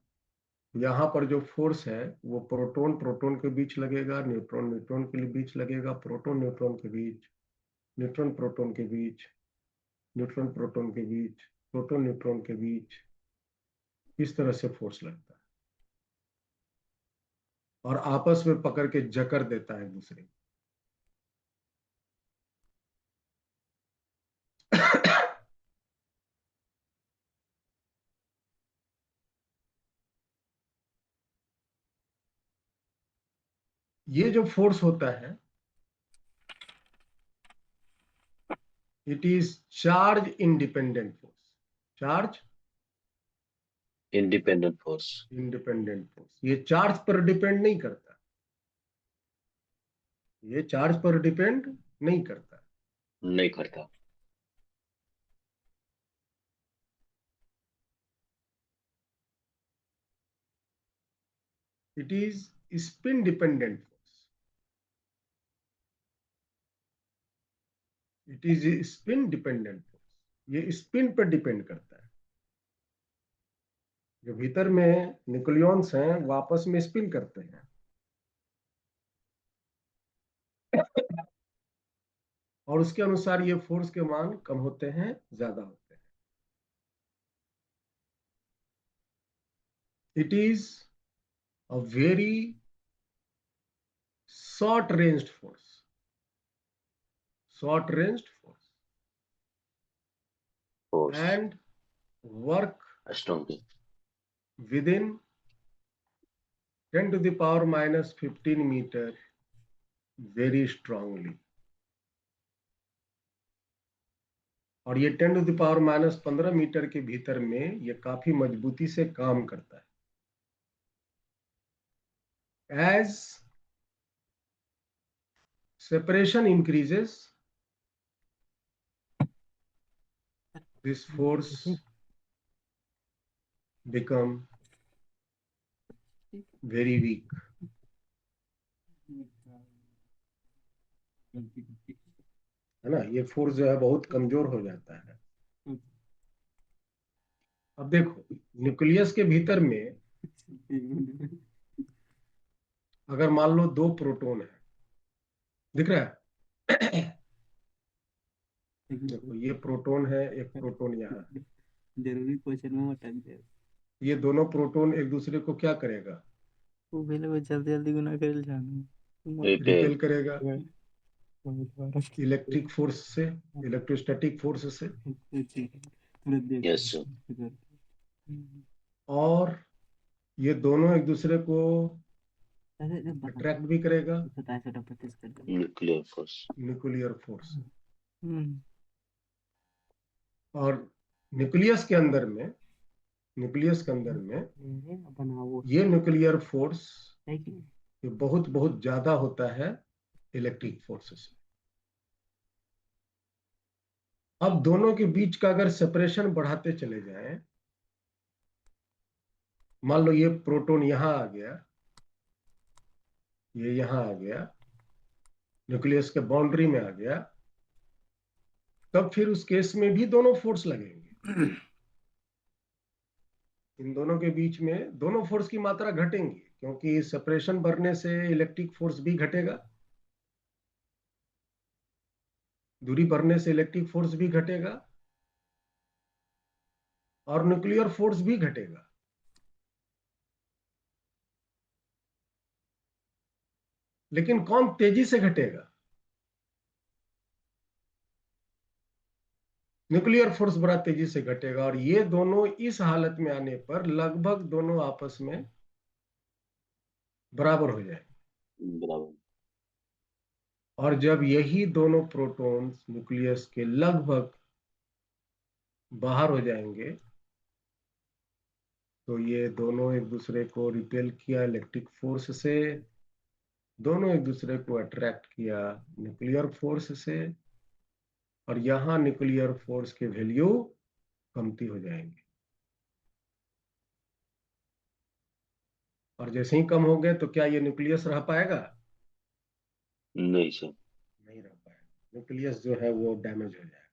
यहाँ पर जो फोर्स है वो प्रोटॉन प्रोटॉन के बीच लगेगा, न्यूट्रॉन न्यूट्रॉन के बीच लगेगा, प्रोटॉन न्यूट्रॉन के बीच, न्यूट्रॉन प्रोटॉन के बीच, न्यूट्रॉन प्रोटॉन के बीच, प्रोटॉन न्यूट्रॉन के बीच। इस तरह से फोर्स लगता है और आपस में पकड़ के जकड़ देता है एक दूसरे को। ये जो फोर्स होता है, it is charge independent force. Charge independent force. Independent force. ये चार्ज पर डिपेंड नहीं करता, ये चार्ज पर डिपेंड नहीं करता। नहीं करता। It is spin dependent force. It is spin dependent force. ये स्पिन पर डिपेंड करता है। जो भीतर में न्यूक्लियॉन्स हैं वो आपस में स्पिन करते हैं और उसके अनुसार ये फोर्स के मान कम होते हैं, ज्यादा होते हैं। It is a very short ranged force. Short ranged force force and work strong. within 10 to the power minus 15 meter very strongly। और ये 10 to the power minus 15 metre के भीतर में ये काफी मजबूती से काम करता है। As separation increases, this force become very weak। है ना, ये फोर्स जो है बहुत कमजोर हो जाता है। अब देखो न्यूक्लियस के भीतर में अगर मान लो दो प्रोटॉन है, दिख रहा है? देखो ये प्रोटॉन है, एक प्रोटॉन यहाँ है। जरूरी क्वेश्चन में मत टाइम दे। ये दोनों प्रोटॉन एक दूसरे को क्या करेगा? वो पहले वो जल्दी जल्दी गुना कर जाना रिपेल करेगा बहुत इलेक्ट्रिक फोर्स से, इलेक्ट्रोस्टैटिक फोर्स से। Yes sir. और ये दोनों एक दूसरे को अरे बता अट्रैक्ट भी करेगा, 27 कर दो। Nuclear force. Nuclear force. Hmm और न्यूक्लियस के अंदर में, न्यूक्लियस के अंदर में बनाओ ये न्यूक्लियर फोर्स है कि ये बहुत बहुत ज्यादा होता है इलेक्ट्रिक फोर्स से। अब दोनों के बीच का अगर सेपरेशन बढ़ाते चले जाएं, मान लो ये प्रोटॉन यहां आ गया, ये यहां आ गया, न्यूक्लियस के बाउंड्री में आ गया, तब फिर उस केस में भी दोनों फोर्स लगेंगे। इन दोनों के बीच में दोनों फोर्स की मात्रा घटेंगी, क्योंकि सेपरेशन बढ़ने से इलेक्ट्रिक फोर्स भी घटेगा, दूरी बढ़ने से इलेक्ट्रिक फोर्स भी घटेगा, और न्यूक्लियर फोर्स भी घटेगा। लेकिन कौन तेजी से घटेगा? न्यूक्लियर फोर्स बड़ा तेजी से घटेगा, और ये दोनों इस हालत में आने पर लगभग दोनों आपस में बराबर हो जाएंगे। बराबर। और जब यही दोनों प्रोटॉन्स न्यूक्लियस के लगभग बाहर हो जाएंगे, तो ये दोनों एक दूसरे को रिपेल किया इलेक्ट्रिक फोर्स से, दोनों एक दूसरे को अट्रैक्ट किया न्यूक्लियर फोर्स से, और यहां न्यूक्लियर फोर्स के वैल्यू कमती हो जाएंगे। और जैसे ही कम हो गए तो क्या ये न्यूक्लियस रह पाएगा? नहीं सर। नहीं रह पाएगा, न्यूक्लियस जो है वो डैमेज हो जाएगा।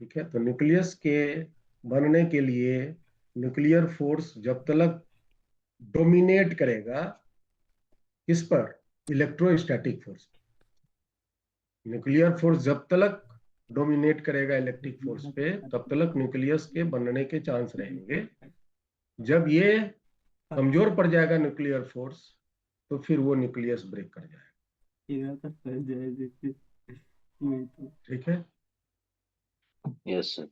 ठीक है, तो न्यूक्लियस के बनने के लिए न्यूक्लियर फोर्स जब तक डोमिनेट करेगा किस पर? Electrostatic force. न्यूक्लियर फोर्स जब तक डोमिनेट करेगा इलेक्ट्रिक फोर्स पे, तब तक न्यूक्लियस के बनने के चांस रहेंगे। जब ये कमजोर पड़ जाएगा न्यूक्लियर फोर्स, तो फिर वो न्यूक्लियस ब्रेक कर जाएगा। ठीक है, यस सर।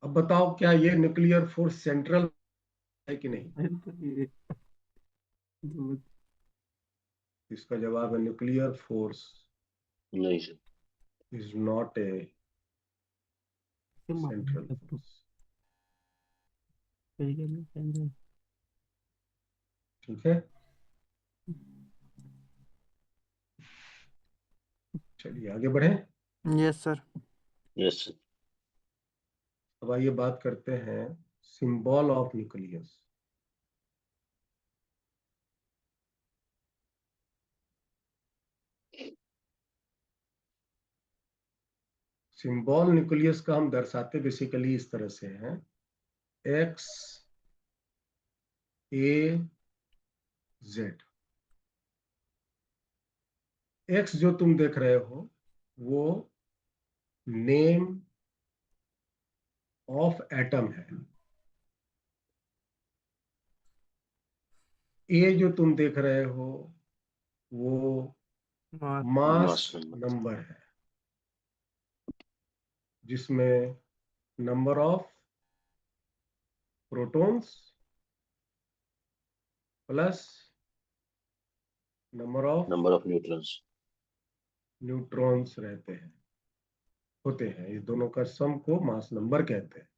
अब बताओ क्या ये न्यूक्लियर फोर्स सेंट्रल है कि नहीं? इसका जवाब है न्यूक्लियर फोर्स नहीं sir. Is not a central force. ठीक है, चलिए आगे बढ़े। Yes sir. Yes sir. अब आइए बात करते हैं symbol of nucleus. Symbol nucleus का हम दर्शाते बेसिकली इस तरह से हैं, एक्स ए जेड। एक्स जो तुम देख रहे हो वो नेम ऑफ एटम है, ए जो तुम देख रहे हो वो मास मास नंबर। नंबर है, जिसमें number of protons plus number of neutrons. Neutrons रहते हैं, होते हैं। इस दोनों का सम को मास नंबर कहते हैं।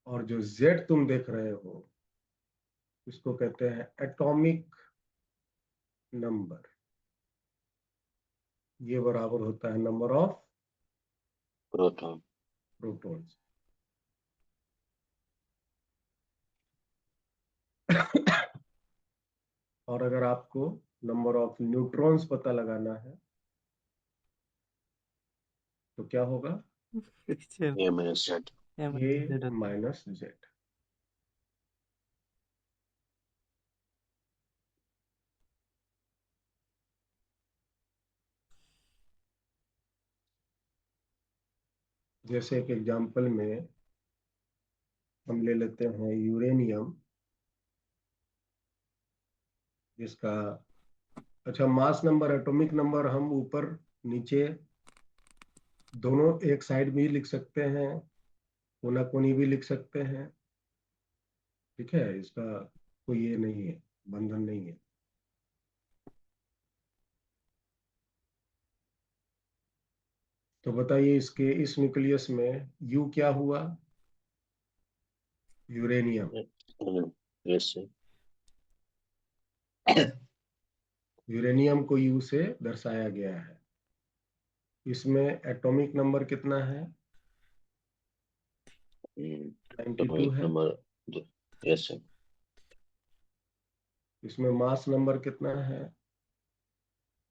और जो जेड तुम देख रहे हो इसको कहते हैं एटॉमिक नंबर। ये बराबर होता है नंबर ऑफ प्रोटॉन। प्रोटॉन्स। और अगर आपको नंबर ऑफ न्यूट्रॉन्स पता लगाना है तो क्या होगा? A minus Z. A minus Z. जैसे एक एग्जांपल में हम ले लेते हैं यूरेनियम, जिसका अच्छा मास नंबर, एटॉमिक नंबर हम ऊपर नीचे दोनों एक साइड भी लिख सकते हैं, कोना कोनी भी लिख सकते हैं। ठीक है, इसका कोई ये नहीं है, बंधन नहीं है। तो बताइए इसके इस न्यूक्लियस में यू क्या हुआ? यूरेनियम। Yes, sir. यूरेनियम को यू से दर्शाया गया है। इसमें एटॉमिक नंबर कितना है? 92 Atomic है। number. Yes, sir. इसमें मास नंबर कितना है?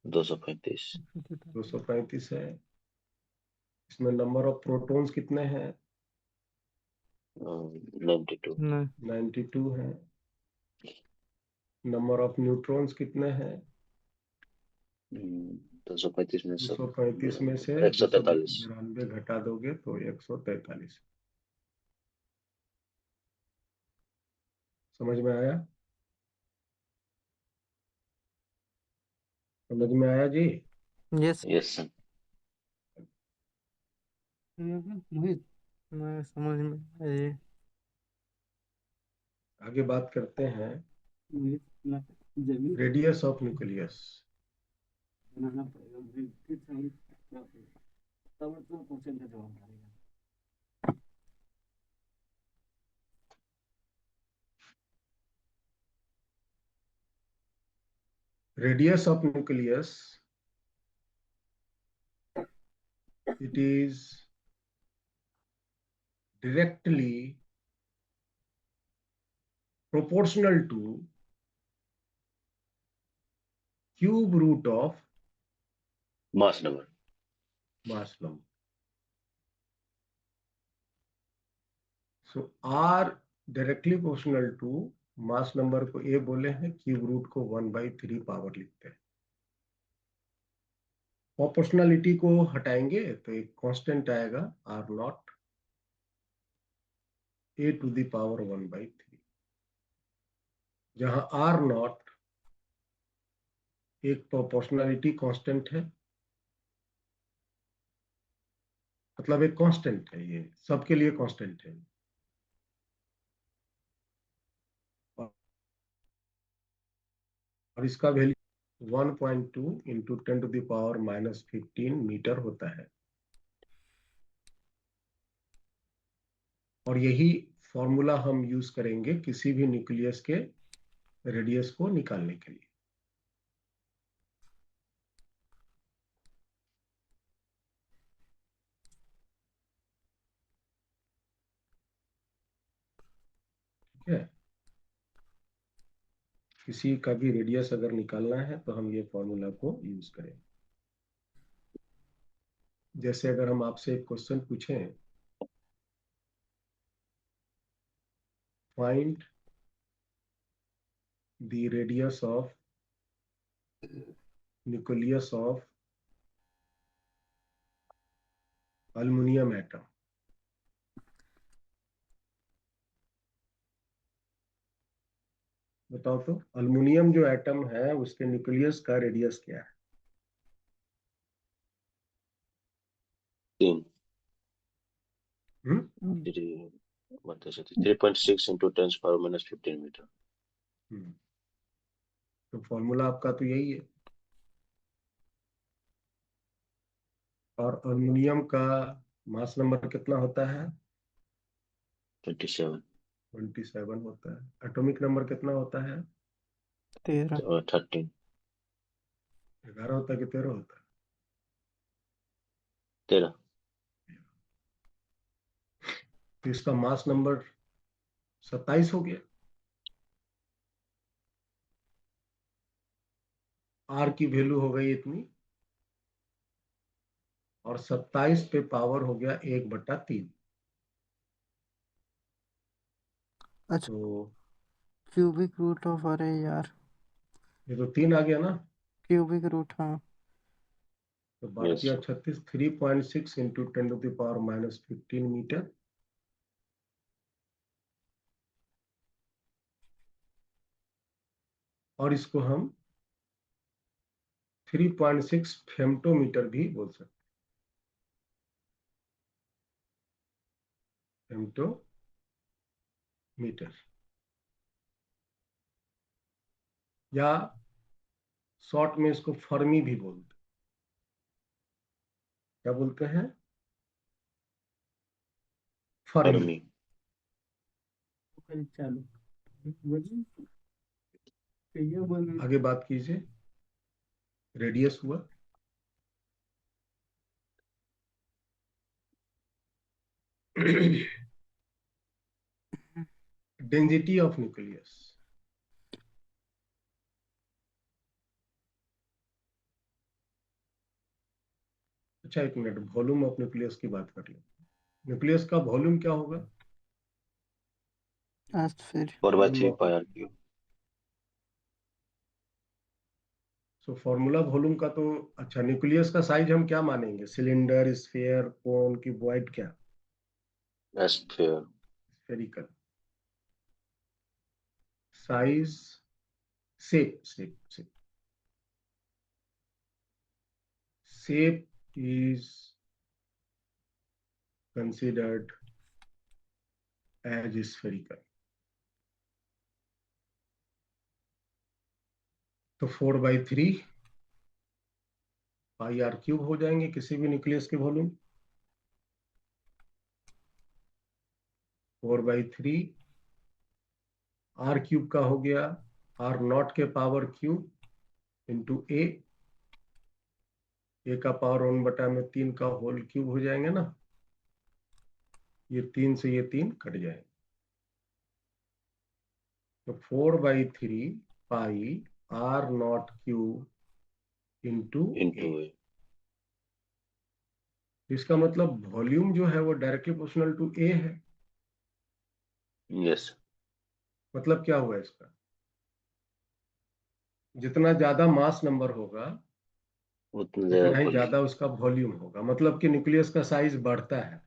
235. 235 है। इसमें नंबर ऑफ प्रोटॉन्स कितने हैं? 92. 92 है। नंबर ऑफ न्यूट्रॉन्स कितने हैं? 235 में सब 235 में से 143. 292 घटा दोगे तो 143। समझ में आया? समझ में आया जी? Yes Yes, sir. मोहित, मैं समझ में आया। आगे बात करते हैं मोहित ना जमीन रेडियस ऑफ न्यूक्लियस। बनाना पड़ेगा, मोहित फिर से हम तब तो क्वेश्चन का जवाब मारेगा। Radius of nucleus, it is directly proportional to cube root of Mass number. mass number. So R directly proportional to mass number को ए बोले हैं, क्यूब रूट को 1/3 पावर लिखते हैं। प्रोपोर्शनलिटी को हटाएंगे तो एक कांस्टेंट आएगा R nought A to the power 1/3, जहां आर नॉट एक प्रोपोर्शनलिटी कांस्टेंट है, मतलब एक कांस्टेंट है, ये सबके लिए कांस्टेंट है। और इसका वैल्यू 1.2 इंटू 10⁻⁻15 मीटर होता है। और यही फॉर्मूला हम यूज करेंगे किसी भी न्यूक्लियस के रेडियस को निकालने के लिए। ठीक है, किसी का भी रेडियस अगर निकालना है तो हम ये फॉर्मूला को यूज करें। जैसे अगर हम आपसे एक क्वेश्चन पूछें, find the radius of nucleus of aluminium atom, बताओ तो अल्युमिनियम जो एटम है उसके न्यूक्लियस का रेडियस क्या है? 3. हम्म 3.6 into 10⁻⁻15 meter. तो फॉर्मूला आपका तो यही है। और अल्युमिनियम का मास नंबर कितना होता है? 27. 27 होता है। एटॉमिक नंबर कितना होता है? 13 13. 11 होता है कि 13 होता है? 13. तो इसका मास नंबर 27 हो गया। आर की वैल्यू हो गई इतनी, और 27 पे पावर हो गया 1/3। अच्छा, तो क्यूबिक रूट ऑफ, अरे यार, ये तो 3 आ गया ना, क्यूबिक रूट, हाँ। तो 12×36 3.6 इंटू 10⁻⁻15 मीटर। और इसको हम 3.6 फेम्टोमीटर भी बोल सकते हैं, फेम्टोमीटर, या शॉर्ट में इसको फर्मी भी बोलते हैं। क्या बोलते हैं? फर्मी। फर्मी। चालू बोलिए, कहिए बोलिए। आगे बात कीजिए। रेडियस हुआ, डेंसिटी ऑफ न्यूक्लियस। अच्छा, एक मिनट, वॉल्यूम ऑफ न्यूक्लियस की बात कर ले। न्यूक्लियस का वॉल्यूम क्या होगा? आज फिर 4/3 volume of pi R cube. So formula volume का तो, अच्छा, न्यूक्लियस का साइज हम क्या मानेंगे? सिलेंडर, स्फीयर, कोन, क्यूबॉइड, क्या? Sphere. Spherical. Size, shape, shape is considered as spherical। तो 4/3 पाई आर क्यूब हो जाएंगे किसी भी न्यूक्लियस के वॉल्यूम। 4/3 आर क्यूब का हो गया आर नॉट के पावर क्यूब इंटू ए का पावर 1/3 का होल क्यूब हो जाएंगे ना। ये 3 से ये 3 कट जाएंगे, तो 4/3 pi R naught cube into A. Into A. इसका मतलब वॉल्यूम जो है वो डायरेक्टली प्रोपोर्शनल टू ए है। यस। मतलब क्या हुआ इसका? जितना ज्यादा मास नंबर होगा उतना ज्यादा उतना ही वॉल्यूम। ज्यादा उसका वॉल्यूम होगा, मतलब कि न्यूक्लियस का साइज बढ़ता है।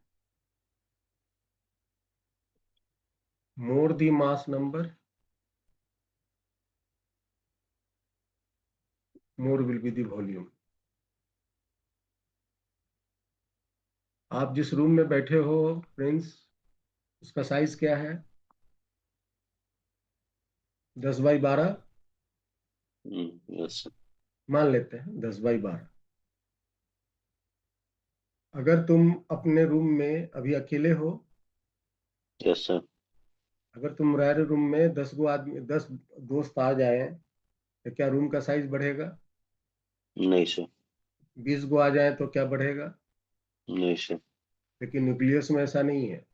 More the mass number, more will be the volume. आप जिस रूम में बैठे हो फ्रेंड्स, उसका साइज क्या है? 10/12 यस। मान लेते हैं, 10/12। अगर तुम अपने रूम में अभी अकेले हो, यस सर। अगर तुम्हारे रूम में 10 10 दोस्त आ जाए, तो क्या रूम का साइज बढ़ेगा? नहीं सर। 20 आ जाए तो क्या बढ़ेगा? नहीं सर। लेकिन न्यूक्लियस में ऐसा नहीं है।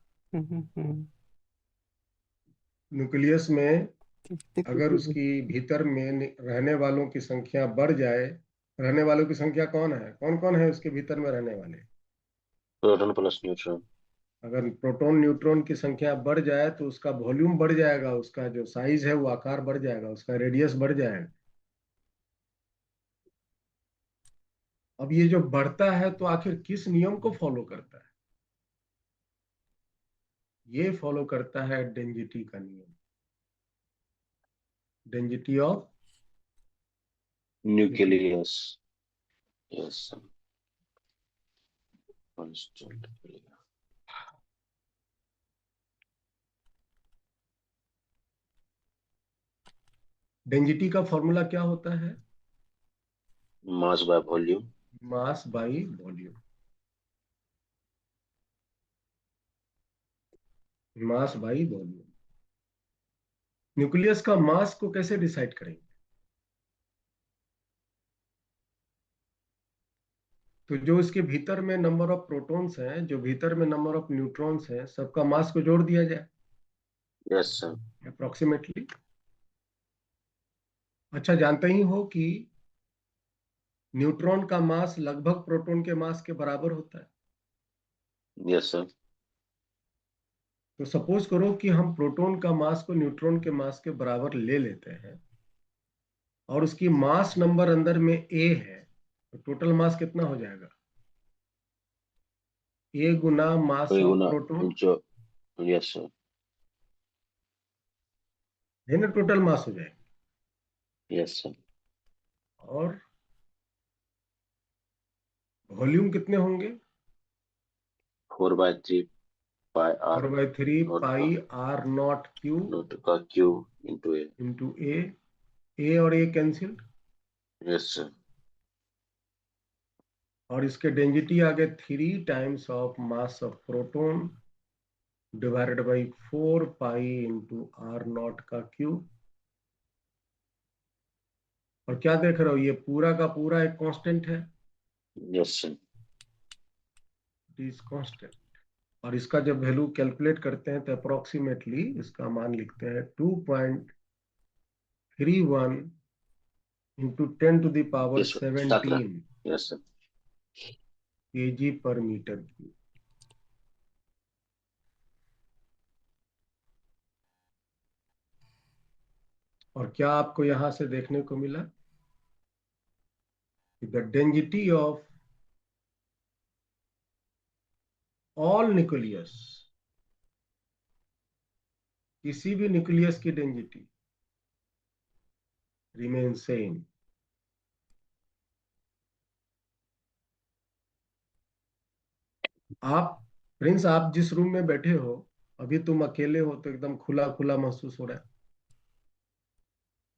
न्यूक्लियस में अगर उसकी भीतर में रहने वालों की संख्या बढ़ जाए, रहने वालों की संख्या कौन है, कौन कौन है उसके भीतर में रहने वाले? Proton plus neutron. अगर प्रोटॉन न्यूट्रॉन की संख्या बढ़ जाए तो उसका वॉल्यूम बढ़ जाएगा, उसका जो साइज है वो आकार बढ़ जाएगा, उसका रेडियस बढ़ जाएगा। अब ये जो बढ़ता है तो आखिर किस नियम को फॉलो करता है? ये फॉलो करता है डेंसिटी का नियम, density of nucleus. Yes sir. Constant. Density का फॉर्मूला क्या होता है? Mass by volume. Mass by volume. Mass by volume. Nucleus का मास को कैसे डिसाइड करेंगे? तो जो इसके भीतर में नंबर ऑफ प्रोटॉन्स हैं, जो भीतर में नंबर ऑफ न्यूट्रॉन्स हैं, सबका मास को जोड़ दिया जाए यस सर। अप्रोक्सीमेटली। अच्छा, जानते ही हो कि न्यूट्रॉन का मास लगभग प्रोटॉन के मास के बराबर होता है। Yes sir. तो सपोज करो कि हम प्रोटॉन का मास को न्यूट्रॉन के मास के बराबर ले लेते हैं और उसकी मास नंबर अंदर में ए है, तो टोटल मास कितना हो जाएगा? ए गुना मास कोई ऑफ गुना प्रोटॉन, जो, यस सर। है ना, टोटल मास हो जाएगा। Yes sir. और वॉल्यूम कितने होंगे? 4/3 पाई आर 4/3 नॉट का पाई आर नॉट क्यू नॉट का क्यू इंटू ए। इंटू ए और ए कैंसिल, यस सर। और इसके डेंसिटी आ गए 3 times of mass of proton divided by 4 pi into R nought का क्यूब। और क्या देख रहे हो, ये पूरा का पूरा एक कांस्टेंट है, yes sir. It is constant. और इसका जब वैल्यू कैलकुलेट करते हैं तो अप्रोक्सीमेटली इसका मान लिखते हैं 2.31 into 10⁻17 yes sir 17। Yes sir. kg पर मीटर क्यूब। और क्या आपको यहां से देखने को मिला? The density of all nucleus, किसी भी न्यूक्लियस की डेंसिटी रिमेन सेम। आप प्रिंस, आप जिस रूम में बैठे हो अभी तुम अकेले हो तो एकदम खुला खुला महसूस हो रहा है।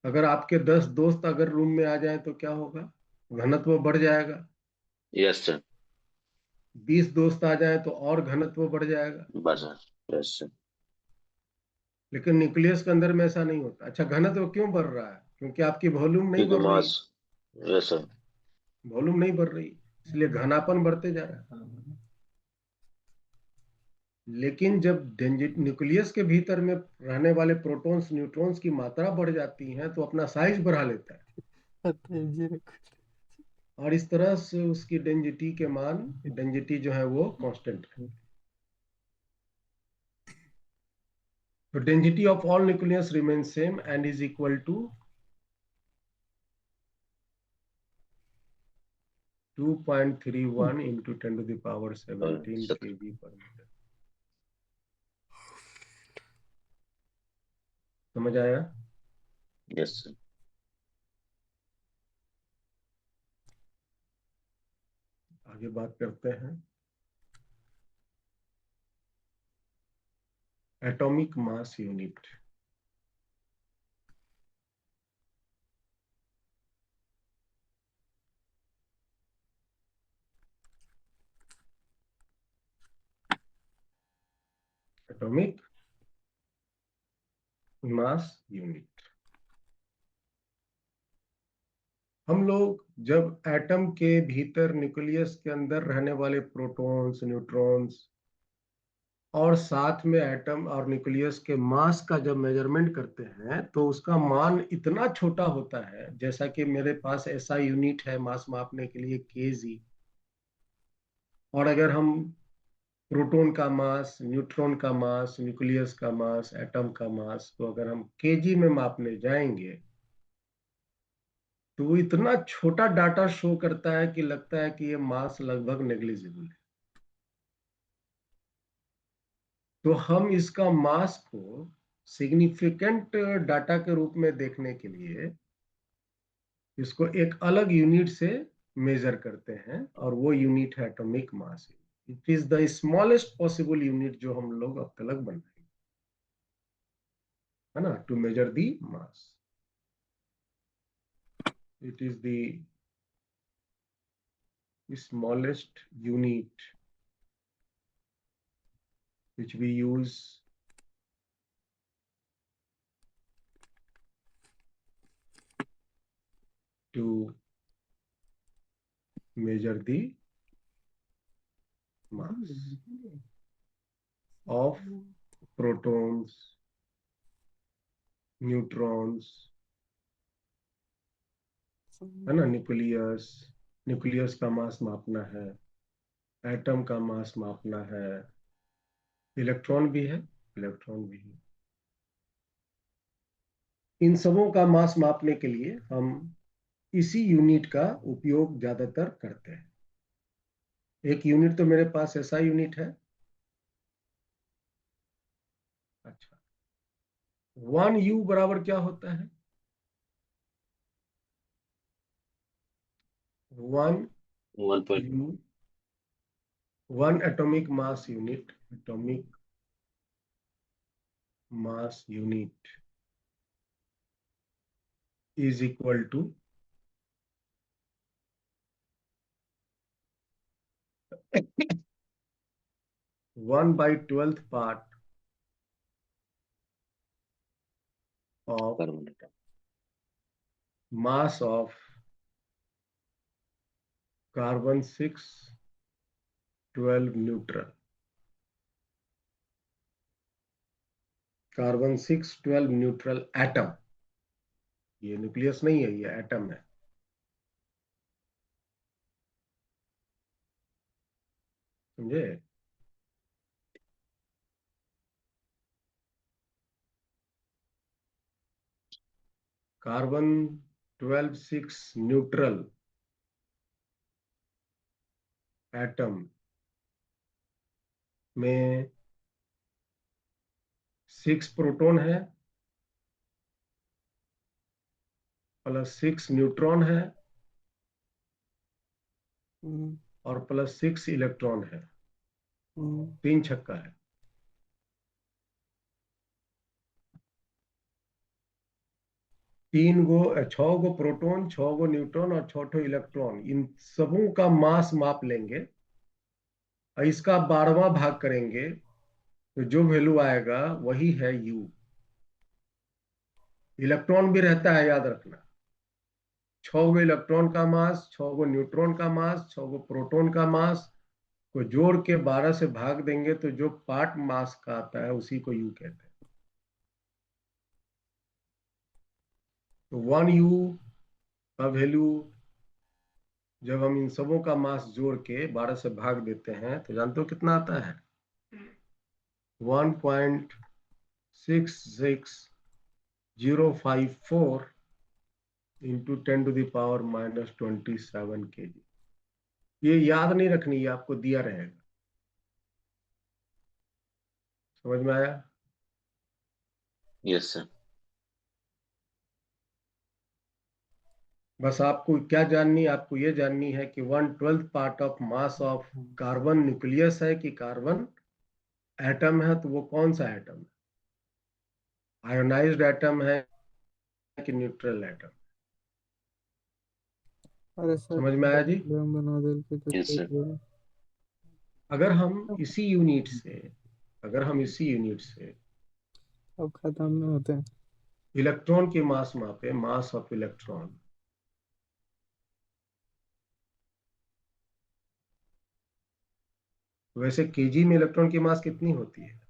अगर आपके 10 दोस्त अगर रूम में आ जाए तो क्या होगा? घनत्व बढ़ जाएगा। Yes sir. 20 दोस्त आ जाए तो और घनत्व बढ़ जाएगा। बस सर। Yes sir. लेकिन न्यूक्लियस के अंदर में ऐसा नहीं होता। अच्छा, घनत्व क्यों बढ़ रहा है? क्योंकि आपकी वॉल्यूम नहीं क्योंकि बढ़ रही, मास, यस सर। वॉल्यूम नहीं बढ़ रही, इसलिए घनापन बढ़ते जा रहा है। लेकिन जब न्यूक्लियस के भीतर में रहने वाले प्रोटॉन्स न्यूट्रॉन्स की मात्रा बढ़ जाती है तो अपना साइज बढ़ा लेता है, और इस तरह से उसकी डेंसिटी के मान, डेंसिटी जो है वो कांस्टेंट है। तो density of all nucleus remain same and is equal to 2.31 into 10⁻17 kg पर मीटर। समझ आया? Yes sir. आगे बात करते हैं। Atomic mass unit. Atomic mass unit. हम लोग जब एटम के भीतर न्यूक्लियस के अंदर रहने वाले प्रोटॉन्स न्यूट्रॉन्स और साथ में एटम और न्यूक्लियस के मास का जब मेजरमेंट करते हैं तो उसका मान इतना छोटा होता है, जैसा कि मेरे पास ऐसा यूनिट है मास मापने के लिए केजी। और अगर हम प्रोटॉन का मास, न्यूट्रॉन का मास, न्यूक्लियस का मास, एटम का मास तो अगर हम केजी में मापने जाएंगे तो वो इतना छोटा डाटा शो करता है कि लगता है कि ये मास लगभग नेग्लिजिबल है। तो हम इसका मास को सिग्निफिकेंट डाटा के रूप में देखने के लिए इसको एक अलग यूनिट से मेजर करते हैं, और वो यूनिट है atomic mass. It is the smallest possible unit जो हम लोग अब तक बनाएंगे, है ना, to measure the mass. It is the smallest unit which we use to measure the mass of protons, neutrons, है ना, न्यूक्लियस, न्यूक्लियस का मास मापना है, एटम का मास मापना है, इलेक्ट्रॉन भी है, इलेक्ट्रॉन भी है। इन सबों का मास मापने के लिए हम इसी यूनिट का उपयोग ज्यादातर करते हैं। एक यूनिट तो मेरे पास ऐसा यूनिट है। अच्छा, 1 U बराबर क्या होता है? 1 1 U, 1 atomic mass unit, atomic mass unit is equal to 1/12th part of carbon atom mass of carbon 612 neutral, carbon 612 neutral atom. ये न्यूक्लियस नहीं है, ये एटम है। समझे? कार्बन 12 6 न्यूट्रल एटम में 6 प्रोटॉन है प्लस 6 न्यूट्रॉन है और प्लस 6 इलेक्ट्रॉन है। 3 छक्का है। 6 गो प्रोटॉन, 6 गो न्यूट्रॉन और 6 इलेक्ट्रॉन, इन सबों का मास माप लेंगे और इसका 12वां भाग करेंगे तो जो वैल्यू आएगा वही है U। इलेक्ट्रॉन भी रहता है, याद रखना। 6 गो इलेक्ट्रॉन का मास, 6 गो न्यूट्रॉन का मास, 6 गो प्रोटॉन का मास को जोड़ के 12 से भाग देंगे तो जो पार्ट मास का आता है उसी को U कहते हैं। तो 1U का वैल्यू जब हम इन सबों का मास जोड़ के 12 से भाग देते हैं तो जानते हो कितना आता है? 1.66054 इंटू 10⁻⁻27 kg। ये याद नहीं रखनी, ये आपको दिया रहेगा। समझ में आया? Yes sir. बस आपको क्या जाननी, आपको ये जाननी है कि 1/12 part of mass of carbon nucleus है कि कार्बन एटम है। तो वो कौन सा एटम है? आयोनाइज्ड एटम है कि न्यूट्रल एटम? अरे सर समझ में आया जी? डायग्राम बना दे के तो यस सर। सही है। अगर हम इसी यूनिट से अब खत्म नहीं होते हैं। इलेक्ट्रॉन की मास मापे, मास ऑफ इलेक्ट्रॉन, वैसे केजी में इलेक्ट्रॉन की मास कितनी होती है?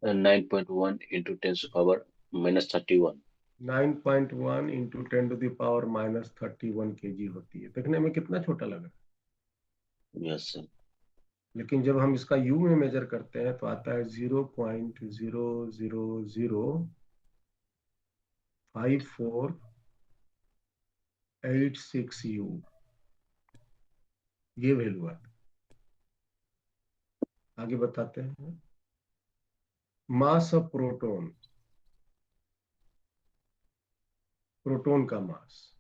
9.1 इंटू 10⁻⁻31। 9.1 इंटू 10⁻⁻31 kg होती है। देखने में कितना छोटा लग रहा है, यस सर। लेकिन जब हम इसका यू में मेजर करते हैं तो आता है 0.0005486U। ये वैल्यू आता है। आगे बताते हैं। मास ऑफ प्रोटॉन, प्रोटॉन का मास,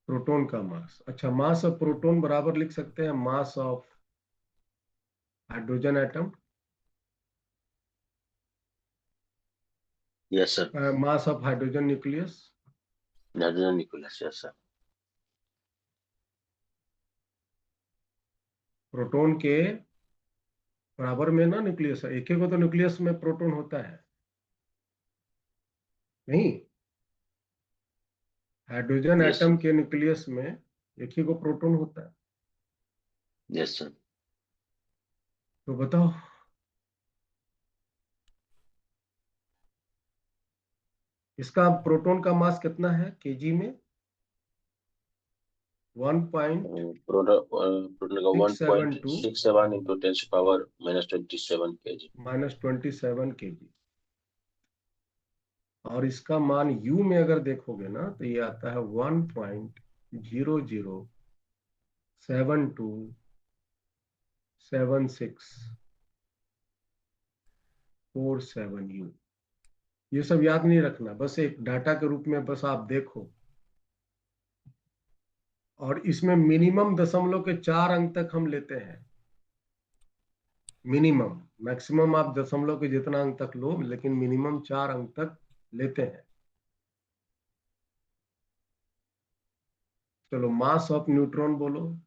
प्रोटॉन का मास। अच्छा, मास ऑफ प्रोटॉन बराबर लिख सकते हैं mass of hydrogen atom, yes sir. Mass of hydrogen nucleus. Hydrogen nucleus, yes sir. Proton के बराबर में ना न्यूक्लियस है। एक एक को तो न्यूक्लियस में प्रोटॉन होता है नहीं, हाइड्रोजन यस एटम सर। के न्यूक्लियस में एक ही को प्रोटॉन होता है। Yes sir. तो बताओ, इसका प्रोटॉन का मास कितना है केजी में? 1.672 प्रोटॉन का 1.67 into 10⁻⁻27 kg. -27 kg। और इसका मान U में अगर देखोगे ना तो ये आता है 1.00727647 U। ये सब याद नहीं रखना, बस एक डाटा के रूप में बस आप देखो। और इसमें मिनिमम 0.4 अंक तक हम लेते हैं, मिनिमम। मैक्सिमम आप दशमलव के जितना अंक तक लो, लेकिन मिनिमम 4 अंक तक लेते हैं। चलो मास ऑफ न्यूट्रॉन बोलो।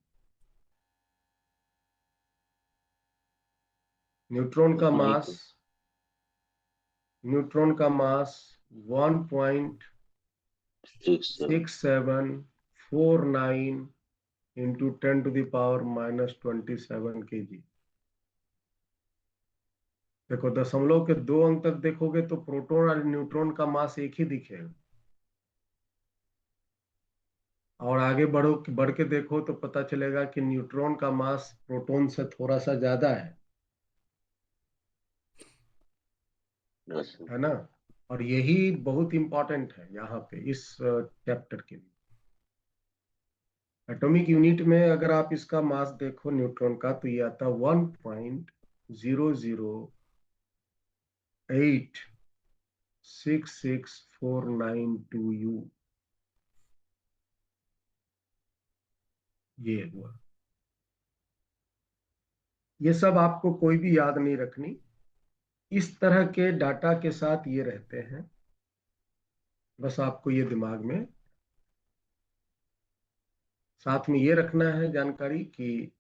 न्यूट्रॉन का मास 1.6749 into 10⁻⁻27 kg। देखो दशमलव के 2 अंक तक देखोगे तो प्रोटॉन और न्यूट्रॉन का मास एक ही दिखेगा, और आगे बढ़ के देखो तो पता चलेगा कि न्यूट्रॉन का मास प्रोटॉन से थोड़ा सा ज्यादा है ना। और यही बहुत इंपॉर्टेंट है यहाँ पे इस चैप्टर के लिए। एटॉमिक यूनिट में अगर आप इसका मास देखो न्यूट्रॉन का तो ये आता 1.00866492 U। ये हुआ। ये सब आपको कोई भी याद नहीं रखनी, इस तरह के डाटा के साथ ये रहते हैं, बस आपको ये दिमाग में साथ में ये रखना है जानकारी कि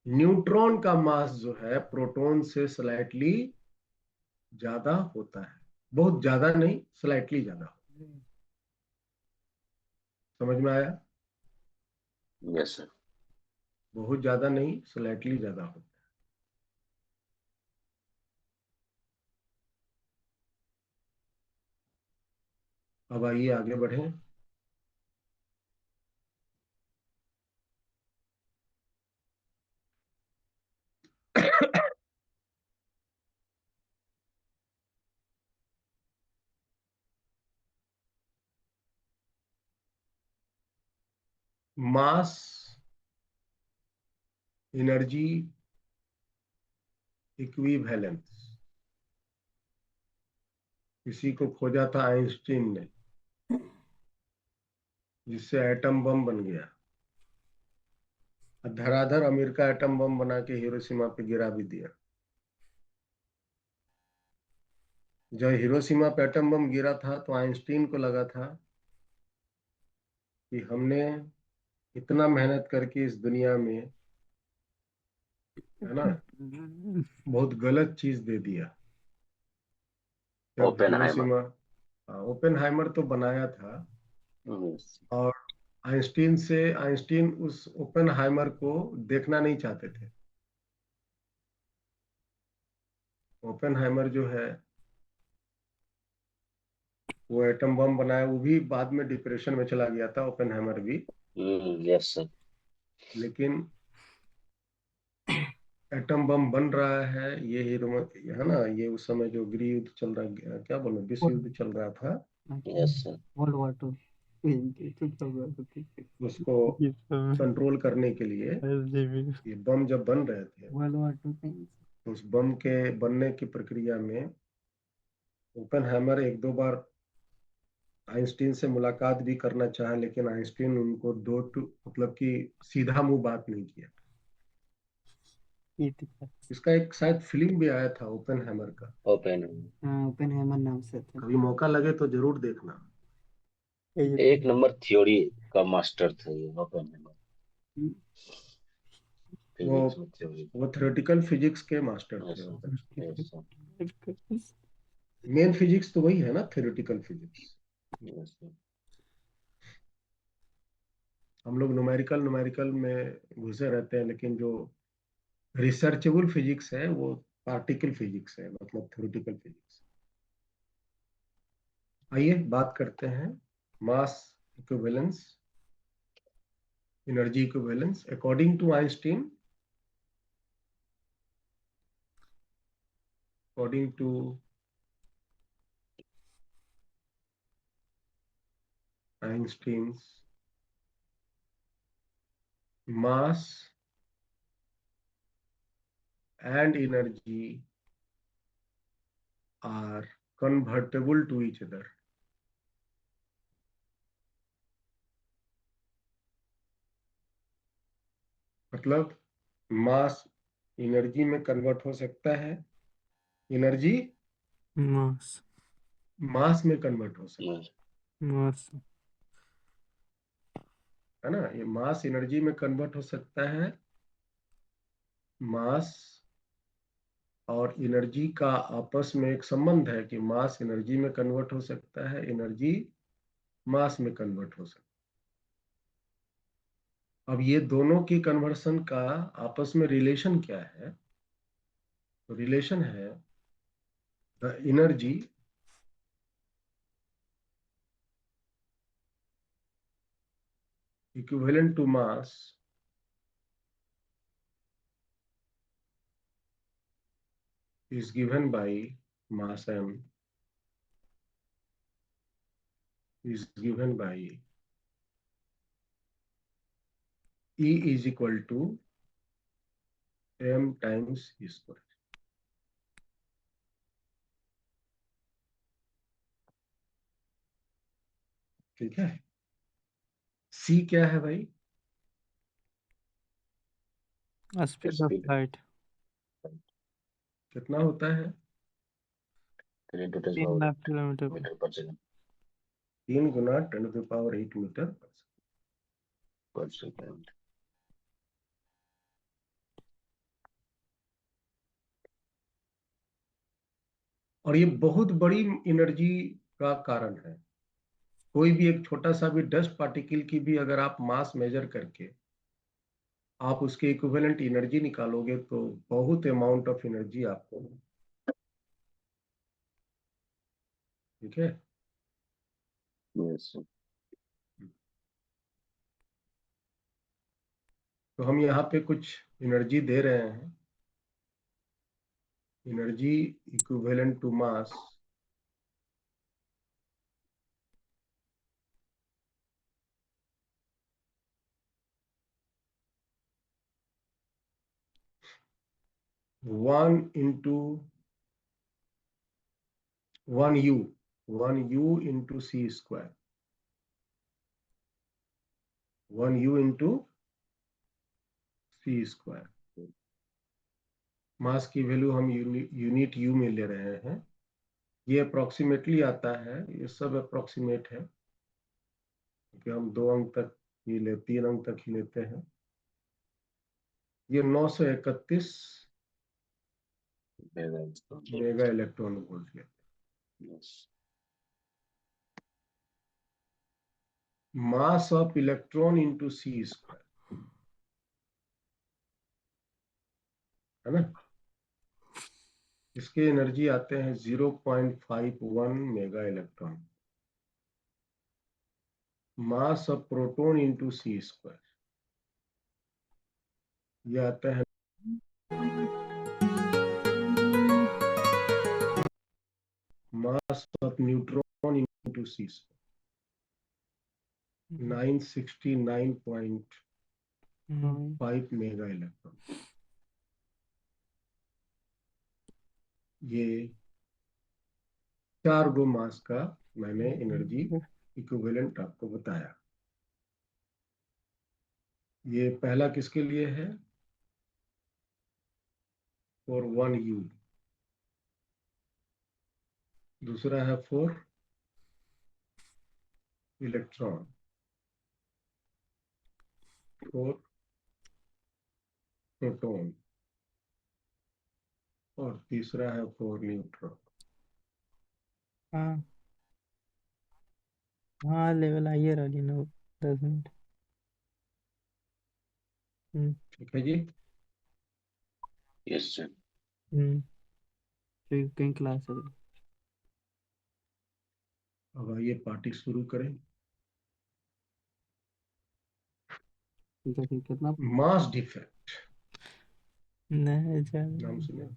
न्यूट्रॉन का मास जो है प्रोटॉन से स्लाइटली ज्यादा होता है, बहुत ज्यादा नहीं, स्लाइटली ज्यादा। समझ में आया? Yes, sir. बहुत ज्यादा नहीं, स्लाइटली ज्यादा होता है। अब आइए आगे बढ़ें। मास एनर्जी इक्विवेलेंस, इसी को खोजा था आइंस्टीन ने, जिससे एटम बम बन गया। धराधर अमेरिका एटम बम बना के हिरोशिमा पे गिरा भी दिया। जब हिरोशिमा पे एटम बम गिरा था तो आइंस्टीन को लगा था कि हमने इतना मेहनत करके इस दुनिया में, है ना, बहुत गलत चीज दे दिया। जब Oppenheimer. हिरोशिमा, ओपेनहाइमर तो बनाया था, Yes. और आइंस्टीन उस ओपेनहाइमर को देखना नहीं चाहते थे। ओपेनहाइमर जो है वो एटम बम बनाया, वो भी बाद में डिप्रेशन में चला गया था ओपेनहाइमर भी। Yes, sir. लेकिन एटम बम बन रहा है, ये है ना, ये उस समय जो गृह युद्ध चल रहा, क्या बोलो, विश्व युद्ध चल रहा था, Yes, sir. World war two उसको कंट्रोल करने के लिए ये बम जब बन रहे थे, वर्ल्ड वॉर टू तो उस बम के बनने की प्रक्रिया में ओपेनहाइमर एक दो बार आइंस्टीन से मुलाकात भी करना चाहा, लेकिन आइंस्टीन उनको मतलब कि सीधा मुंह बात नहीं किया। इसका एक शायद फिल्म भी आया था ओपेनहाइमर का, Oppenheimer. हाँ ओपेनहाइमर नाम से था। कभी मौका लगे तो जरूर देखना। एक नंबर थ्योरी का मास्टर था ये Oppenheimer. Physics में थ्योरी। वो थ्योरेटिकल फिजिक्स के मास्टर Yes, थे। sir. Yes, sir. Main physics तो वही है ना, थ्योरेटिकल फिजिक्स। Yes, sir. हम लोग न्यूमेरिकल में घुसे रहते हैं, लेकिन जो रिसर्चेबल फिजिक्स है वो पार्टिकल फिजिक्स है, मतलब थ्योरेटिकल फिजिक्स। आइए बात करते हैं mass equivalence, energy equivalence according to Einstein. According to Einstein's, mass and energy are convertible to each other. मतलब मास एनर्जी में कन्वर्ट हो सकता है, एनर्जी मास मास में कन्वर्ट हो सकता मास है ना। ये मास एनर्जी में कन्वर्ट हो सकता है। मास और एनर्जी का आपस में एक संबंध है कि मास एनर्जी में कन्वर्ट हो सकता है, एनर्जी मास में कन्वर्ट हो सकता है। अब ये दोनों की कन्वर्सन का आपस में रिलेशन क्या है? तो रिलेशन है the energy equivalent to mass is given by mass m is given by E is equal to m times E square। ठीक है। C क्या है भाई? स्पीड ऑफ Speed लाइट कितना होता है? 3 to 10 3 power lakh kilometre meter per second 3 गुना 10⁸ metre. per second। और ये बहुत बड़ी एनर्जी का कारण है। कोई भी एक छोटा सा भी डस्ट पार्टिकल की भी अगर आप मास मेजर करके आप उसके इक्विवेलेंट एनर्जी निकालोगे तो बहुत अमाउंट ऑफ एनर्जी आपको, ठीक है। Yes। तो हम यहाँ पे कुछ एनर्जी दे रहे हैं। Energy equivalent to mass one into one u into C square, 1 u into C square. Mass की वैल्यू हम यूनिट यू में ले रहे हैं। ये अप्रोक्सीमेटली आता है, ये सब अप्रोक्सीमेट है क्योंकि हम 2 अंक तक ही 3 अंक तक ही लेते हैं। ये 931 मेगा इलेक्ट्रॉन वोल्ट लेते हैं। Mass of electron into C square, है ना। इसके एनर्जी आते हैं 0.51 mega electron. Mass of proton into C square, ये आता है mass of neutron into C square 969.5 mega electron. ये 4 गो मास का मैंने एनर्जी इक्विवेलेंट आपको बताया। ये पहला किसके लिए है? For 1 u। दूसरा है फॉर इलेक्ट्रॉन, फॉर प्रोटॉन, और तीसरा है फॉर न्यूट्रॉन। हाँ हाँ लेवल आइए राजी ना 10 मिनट। ठीक है जी। Yes sir। फिर कहीं क्लास है। अब आइए पार्टी शुरू करें। देखिए कितना मास डिफेक्ट नहीं नाम सुने?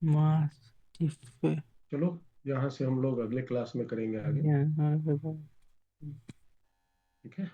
मास डिफेक्ट चलो यहाँ से हम लोग अगले क्लास में करेंगे आगे, यहाँ ठीक है।